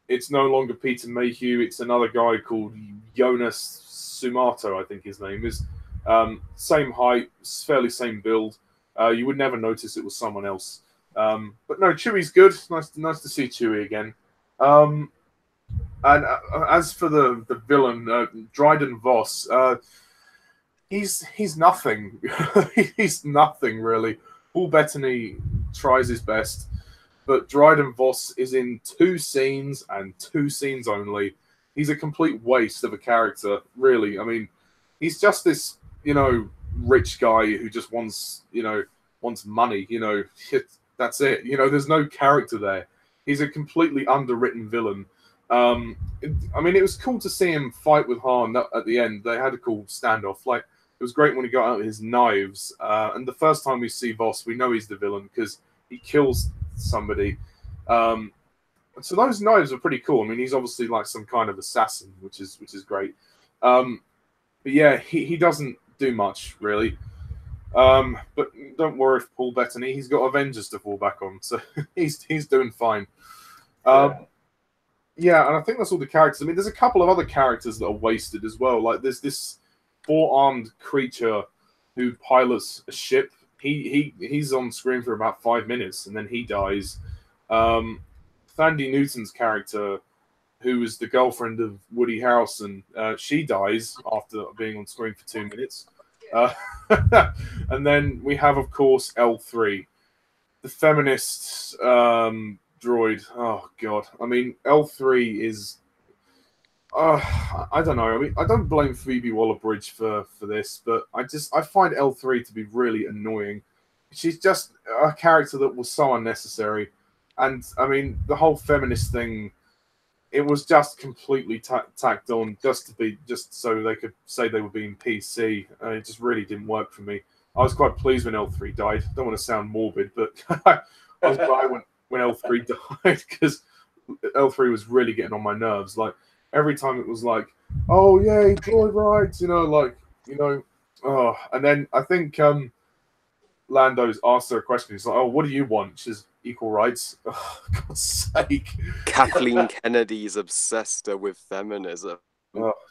It's no longer Peter Mayhew. It's another guy called Jonas Sumato, I think his name is. Same height, fairly same build. You would never notice it was someone else. But no, Chewie's good. Nice to see Chewie again. And as for the villain, Dryden Voss, he's nothing. He's nothing really. Paul Bettany tries his best, but Dryden Voss is in 2 scenes and 2 scenes only. He's a complete waste of a character, really. I mean, he's just this, rich guy who just wants money. That's it. There's no character there. He's a completely underwritten villain. It was cool to see him fight with Han at the end. They had a cool standoff. Like, it was great when he got out his knives. And the first time we see Voss, we know he's the villain because he kills somebody. So those knives are pretty cool. I mean, he's obviously like some kind of assassin, which is great. But yeah, he doesn't do much really. But don't worry for Paul Bettany. He's got Avengers to fall back on, so he's doing fine. Yeah, and I think that's all the characters. I mean, there's a couple of other characters that are wasted as well. Like there's this 4-armed creature who pilots a ship. He's on screen for about 5 minutes and then he dies. Thandie Newton's character, who is the girlfriend of Woody Harrelson, she dies after being on screen for 2 minutes. And then we have, of course, L3, the feminist droid. Oh god, I mean, L3 is. I don't know. I mean, I don't blame Phoebe Waller-Bridge for this, but I find L3 to be really annoying. She's just a character that was so unnecessary, and I mean, the whole feminist thing. It was just completely tacked on just so they could say they were being PC. It just really didn't work for me. I was quite pleased when L3 died. Don't want to sound morbid, but I was glad when L3 died because L3 was really getting on my nerves. Like every time it was like, oh yay, droid rights, oh, and then I think Lando's asked her a question. He's like, oh, what do you want? She's equal rights. Oh, God's sake. Kathleen Kennedy's obsessed with feminism.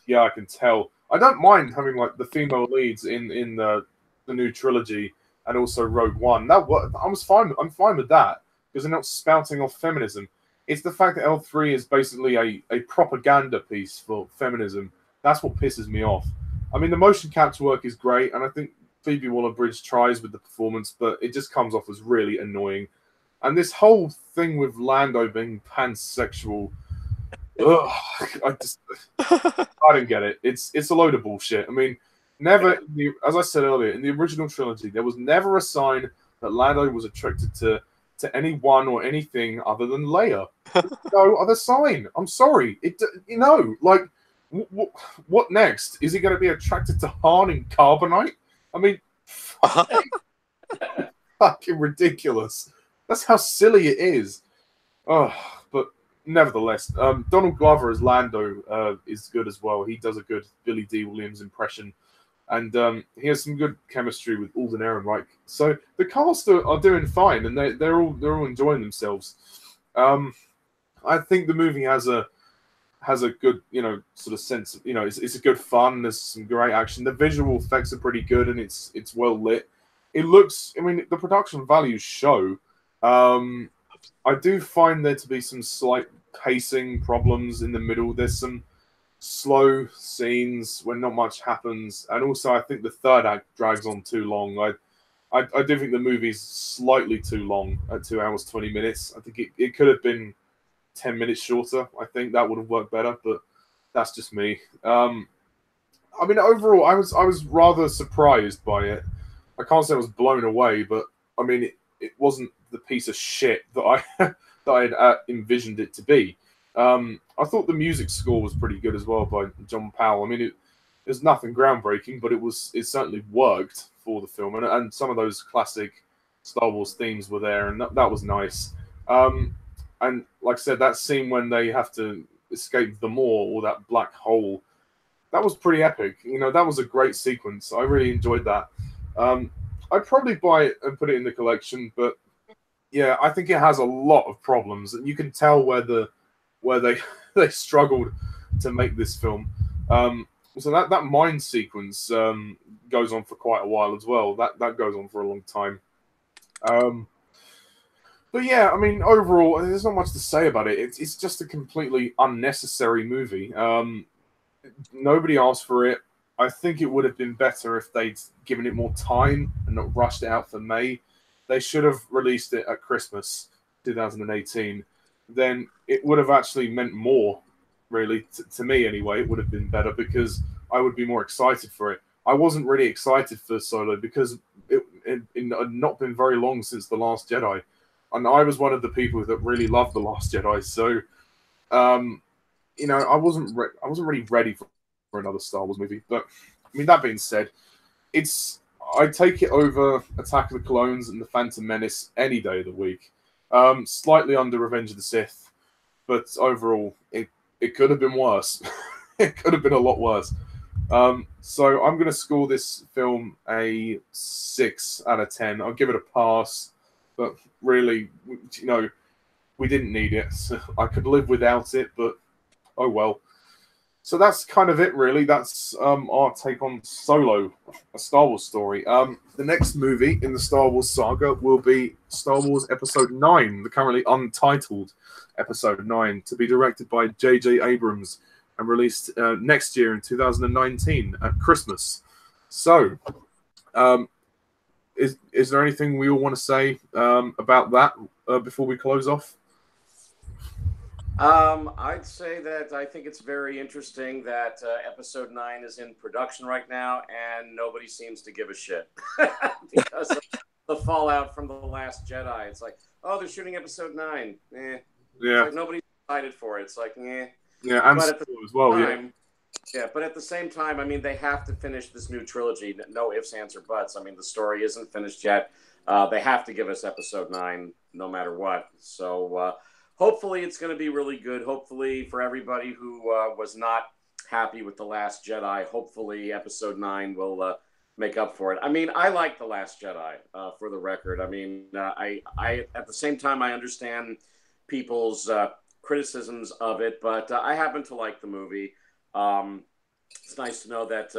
Yeah, I can tell. I don't mind having like the female leads in the new trilogy and also Rogue One. I'm fine with that because they're not spouting off feminism. It's the fact that L3 is basically a propaganda piece for feminism. That's what pisses me off. I mean, the motion capture work is great, and I think Phoebe Waller-Bridge tries with the performance, but it just comes off as really annoying. And this whole thing with Lando being pansexual, I don't get it. It's a load of bullshit. I mean, never, as I said earlier, in the original trilogy, there was never a sign that Lando was attracted to anyone or anything other than Leia. No other sign. I'm sorry. What next? Is he going to be attracted to Han in Carbonite? I mean, fucking ridiculous. That's how silly it is. Oh, but nevertheless, Donald Glover as Lando is good as well. He does a good Billy D. Williams impression, and he has some good chemistry with Alden Ehrenreich. So the cast are doing fine, and they're all enjoying themselves. I think the movie has a good, sort of sense of, it's a good fun. There's some great action. The visual effects are pretty good, and it's well lit. It looks, I mean, the production values show. I do find there to be some slight pacing problems in the middle. There's some slow scenes when not much happens, and also I think the third act drags on too long. I do think the movie's slightly too long at 2 hours 20 minutes. I think it could have been 10 minutes shorter. I think that would have worked better, but that's just me. I mean, overall, I was rather surprised by it. I can't say I was blown away, but I mean, it wasn't the piece of shit that I had envisioned it to be. I thought the music score was pretty good as well by John Powell. I mean, it was nothing groundbreaking, but it certainly worked for the film, and some of those classic Star Wars themes were there, and that was nice. And like I said, that scene when they have to escape the Maw or that black hole, that was pretty epic. That was a great sequence. I really enjoyed that. I'd probably buy it and put it in the collection, but yeah, I think it has a lot of problems, and you can tell where they struggled to make this film. So that mine sequence goes on for quite a while as well. That goes on for a long time. But yeah, I mean, overall, there's not much to say about it. It's just a completely unnecessary movie. Nobody asked for it. I think it would have been better if they'd given it more time and not rushed it out for May. They should have released it at Christmas 2018. Then it would have actually meant more, really, to me anyway. It would have been better because I would be more excited for it. I wasn't really excited for Solo because it had not been very long since The Last Jedi. And I was one of the people that really loved The Last Jedi. So, I wasn't really ready for another Star Wars movie. But, I mean, that being said, I take it over Attack of the Clones and The Phantom Menace any day of the week. Slightly under Revenge of the Sith, but overall, it could have been worse. It could have been a lot worse. So I'm going to score this film a 6 out of 10. I'll give it a pass, but really, we didn't need it. So I could live without it, but oh well. So that's kind of it, really. That's our take on Solo, a Star Wars story. The next movie in the Star Wars saga will be Star Wars Episode 9, the currently untitled Episode 9, to be directed by J.J. Abrams and released next year in 2019 at Christmas. So, is there anything we all want to say about that before we close off? I'd say that I think it's very interesting that Episode 9 is in production right now and nobody seems to give a shit because of the fallout from The Last Jedi. It's like, oh, they're shooting Episode 9. Yeah. It's like nobody's excited for it. It's like, eh. Yeah, and as well, time, yeah. But at the same time, I mean, they have to finish this new trilogy. No ifs, ands, or buts. I mean, the story isn't finished yet. They have to give us Episode 9 no matter what. So, hopefully it's going to be really good. Hopefully for everybody who was not happy with The Last Jedi, hopefully Episode 9 will make up for it. I mean, I like The Last Jedi, for the record. I mean, I at the same time, I understand people's criticisms of it, but I happen to like the movie. It's nice to know that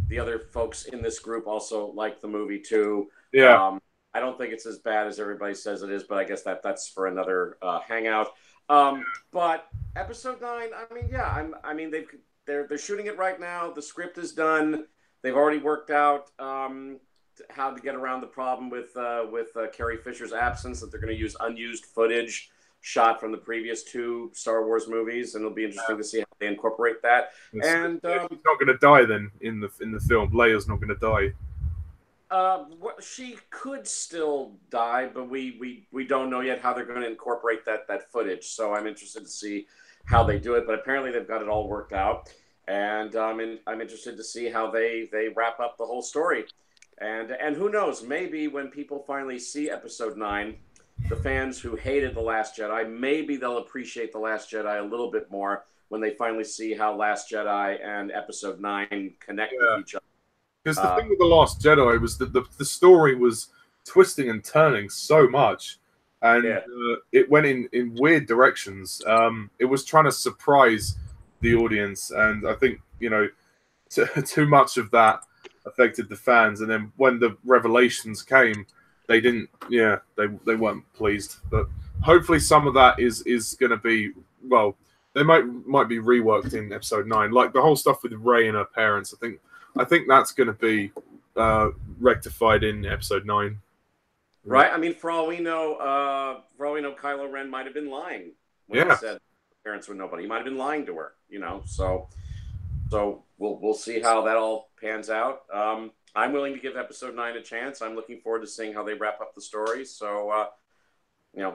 the other folks in this group also like the movie too. Yeah. I don't think it's as bad as everybody says it is, but I guess that's for another hangout. But Episode 9, I mean, yeah, they're shooting it right now. The script is done. They've already worked out how to get around the problem with Carrie Fisher's absence. That they're going to use unused footage shot from the previous 2 Star Wars movies, and it'll be interesting to see how they incorporate that. She's And not going to die then in the film. Leia's not going to die. She could still die, but we don't know yet how they're going to incorporate that footage. So I'm interested to see how they do it. But apparently they've got it all worked out, and I'm interested to see how they wrap up the whole story. And who knows? Maybe when people finally see Episode 9, the fans who hated The Last Jedi, maybe they'll appreciate The Last Jedi a little bit more when they finally see how Last Jedi and Episode 9 connect with each other. Because the thing with The Last Jedi was that the story was twisting and turning so much, and it went in weird directions. It was trying to surprise the audience, and I think too much of that affected the fans. And then when the revelations came, they didn't. Yeah, they weren't pleased. But hopefully, some of that is going to be they might be reworked in Episode 9, like the whole stuff with Rey and her parents. I think that's going to be rectified in Episode 9. Right. I mean, for all we know, Kylo Ren might have been lying when he said parents were nobody. He might have been lying to her. So we'll see how that all pans out. I'm willing to give Episode 9 a chance. I'm looking forward to seeing how they wrap up the story. So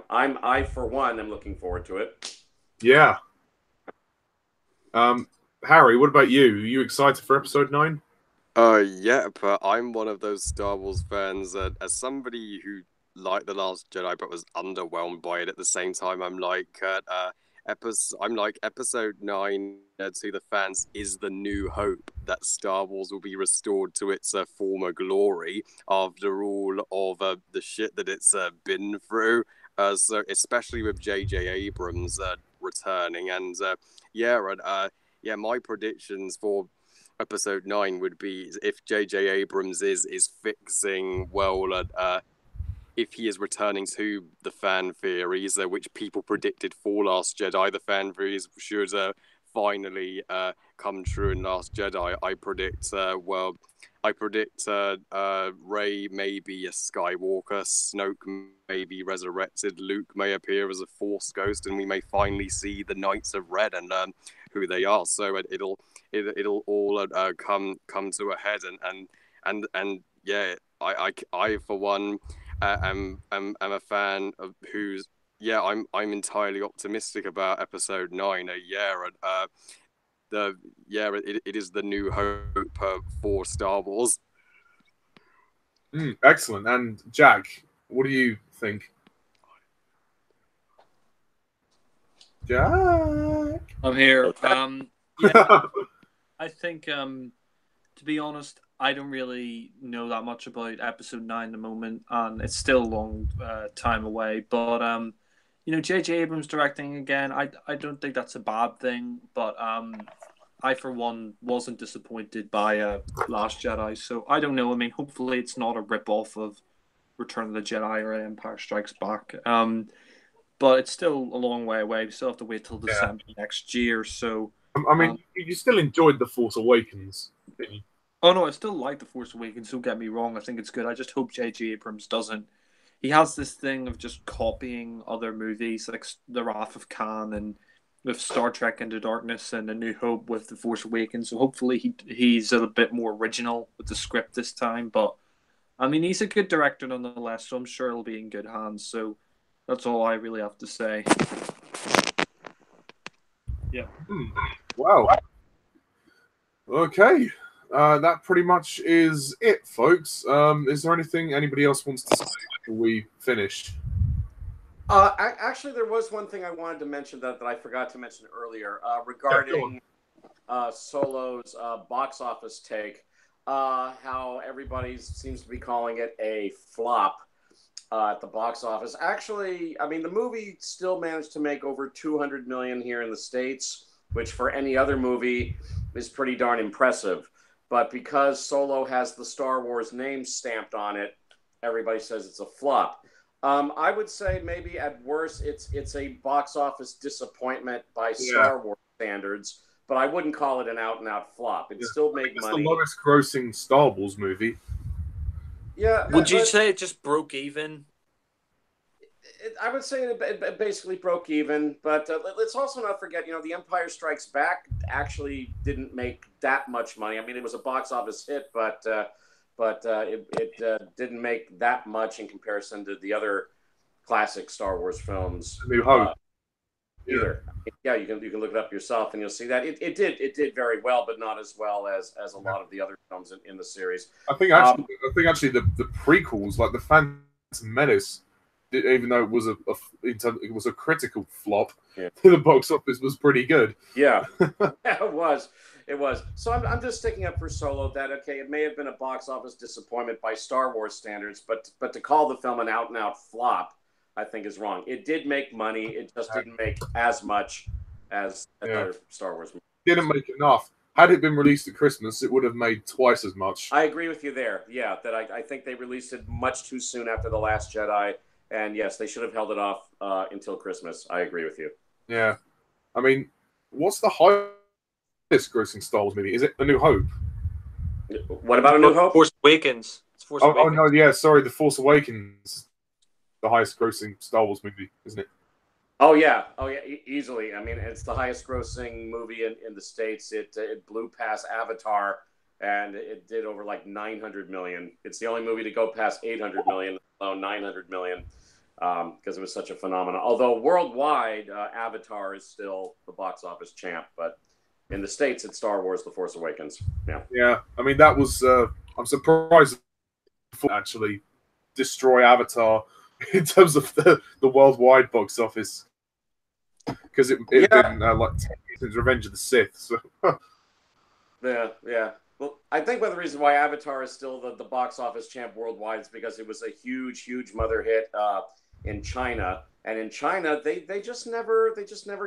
I for one am looking forward to it. Yeah. Harry, what about you? Are you excited for Episode 9? Yeah, but I'm one of those Star Wars fans that, as somebody who liked The Last Jedi but was underwhelmed by it at the same time, I'm like, Episode 9 to the fans is the new hope that Star Wars will be restored to its former glory after all of the shit that it's been through. So especially with J.J. Abrams returning, and my predictions for Episode 9 would be if J.J. Abrams is fixing if he is returning to the fan theories, which people predicted for Last Jedi, the fan theories should finally come true in Last Jedi. I predict, Rey may be a Skywalker, Snoke may be resurrected, Luke may appear as a Force ghost, and we may finally see the Knights of Red and learn who they are. So it'll all come to a head, and yeah, I for one am a fan of who's. Yeah, I'm entirely optimistic about Episode 9. It is the new hope for Star Wars. Excellent. And Jack, what do you think? Jack, I'm here. Yeah, I think, to be honest, I don't really know that much about Episode 9 at the moment, and it's still a long time away. But J.J. Abrams directing again, I don't think that's a bad thing. But I, for one, wasn't disappointed by Last Jedi, so I don't know. I mean, hopefully it's not a rip-off of Return of the Jedi or Empire Strikes Back. But it's still a long way away. We still have to wait till December next year. So I mean, you still enjoyed The Force Awakens, didn't you? Oh no, I still like The Force Awakens. Don't get me wrong. I think it's good. I just hope J.J. Abrams doesn't. He has this thing of just copying other movies, like The Wrath of Khan and with Star Trek Into Darkness and A New Hope with The Force Awakens. So hopefully he's a bit more original with the script this time. But I mean, he's a good director nonetheless, so I'm sure it'll be in good hands. So that's all I really have to say. Yeah. Wow. Okay. That pretty much is it, folks. Is there anything anybody else wants to say before we finish? Actually, there was one thing I wanted to mention that I forgot to mention earlier regarding Solo's box office take. How everybody seems to be calling it a flop at the box office. Actually, I mean, the movie still managed to make over $200 million here in the States, which for any other movie is pretty darn impressive. But because Solo has the Star Wars name stamped on it, everybody says it's a flop. I would say maybe at worst it's a box office disappointment by Star Wars standards, but I wouldn't call it an out-and-out flop. It still made money. It's the lowest grossing Star Wars movie. Yeah. Would you say it just broke even? I would say it basically broke even, but let's also not forget, The Empire Strikes Back actually didn't make that much money. I mean, it was a box office hit, but it didn't make that much in comparison to the other classic Star Wars films. New Hope. Either. Yeah, you can look it up yourself and you'll see that it did very well, but not as well as a lot of the other films in the series. I think actually the prequels, like the Phantom Menace, even though it was a critical flop, the box office was pretty good. Yeah, it was. It was. So I'm just sticking up for Solo that, okay, it may have been a box office disappointment by Star Wars standards, but to call the film an out-and-out flop, I think is wrong. It did make money. It just didn't make as much as other Star Wars movies. Didn't make enough. Had it been released at Christmas, it would have made twice as much. I agree with you there. Yeah, that I think they released it much too soon after The Last Jedi. And yes, they should have held it off until Christmas. I agree with you. Yeah. I mean, what's the highest grossing Star Wars movie? Is it A New Hope? What about A New Hope? Force Awakens. It's Force Awakens. Oh, no, yeah, sorry. The Force Awakens, the highest grossing Star Wars movie, isn't it? Oh, yeah. Easily. I mean, it's the highest grossing movie in the States. It blew past Avatar, and it did over like 900 million. It's the only movie to go past 800 million, 900 million, because it was such a phenomenon. Although worldwide, Avatar is still the box office champ, but in the States, it's Star Wars: The Force Awakens. Yeah. Yeah. I mean, that was. I'm surprised it actually destroy Avatar in terms of the worldwide box office, because it been like 10 years since Revenge of the Sith. So. Yeah. Well, I think one of the reasons why Avatar is still the box office champ worldwide is because it was a huge mother hit in China. And in China, they just never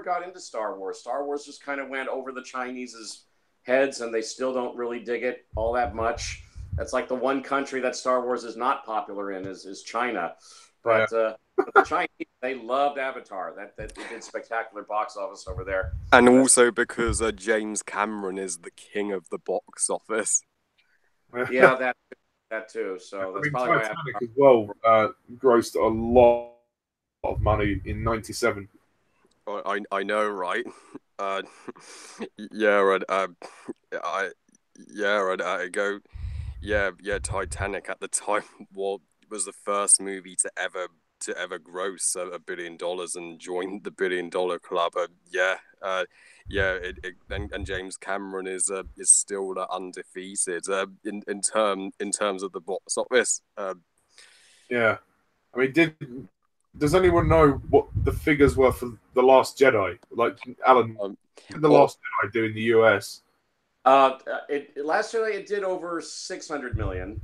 got into Star Wars. Star Wars just kind of went over the Chinese's heads, and they still don't really dig it all that much. That's like the one country that Star Wars is not popular in is China. But the Chinese, they loved Avatar. That it did spectacular box office over there. And also because James Cameron is the king of the box office. Yeah, that too. So that's probably why Titanic as well grossed a lot of money in '97. I know, right? Yeah, Titanic at the time was the first movie to ever gross $1 billion and join the $1 billion club. And James Cameron is still undefeated in terms of the box office. Yeah, I mean, does anyone know what the figures were for The Last Jedi? Like, Alan, what did The Last Jedi do in the US? Last Jedi, it did over 600 million.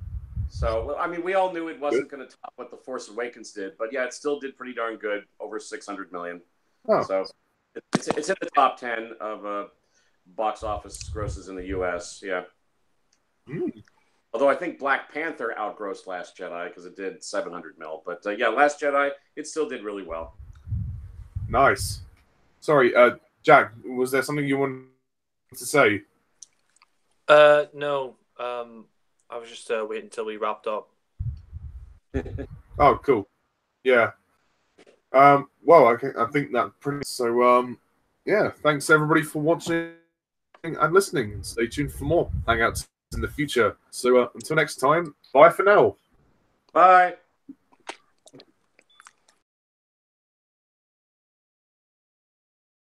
So, I mean, we all knew it wasn't going to top what The Force Awakens did, but yeah, it still did pretty darn good, over 600 million. Oh. So, it's in the top 10 of box office grosses in the US. Yeah. Although I think Black Panther outgrossed Last Jedi because it did 700 mil. But yeah, Last Jedi, it still did really well. Nice. Sorry, Jack, was there something you wanted to say? No. I was just waiting until we wrapped up. Oh, cool. Yeah. Well, I think that pretty. So, yeah. Thanks everybody for watching and listening. Stay tuned for more Hangouts in the future. So, until next time, bye for now. Bye.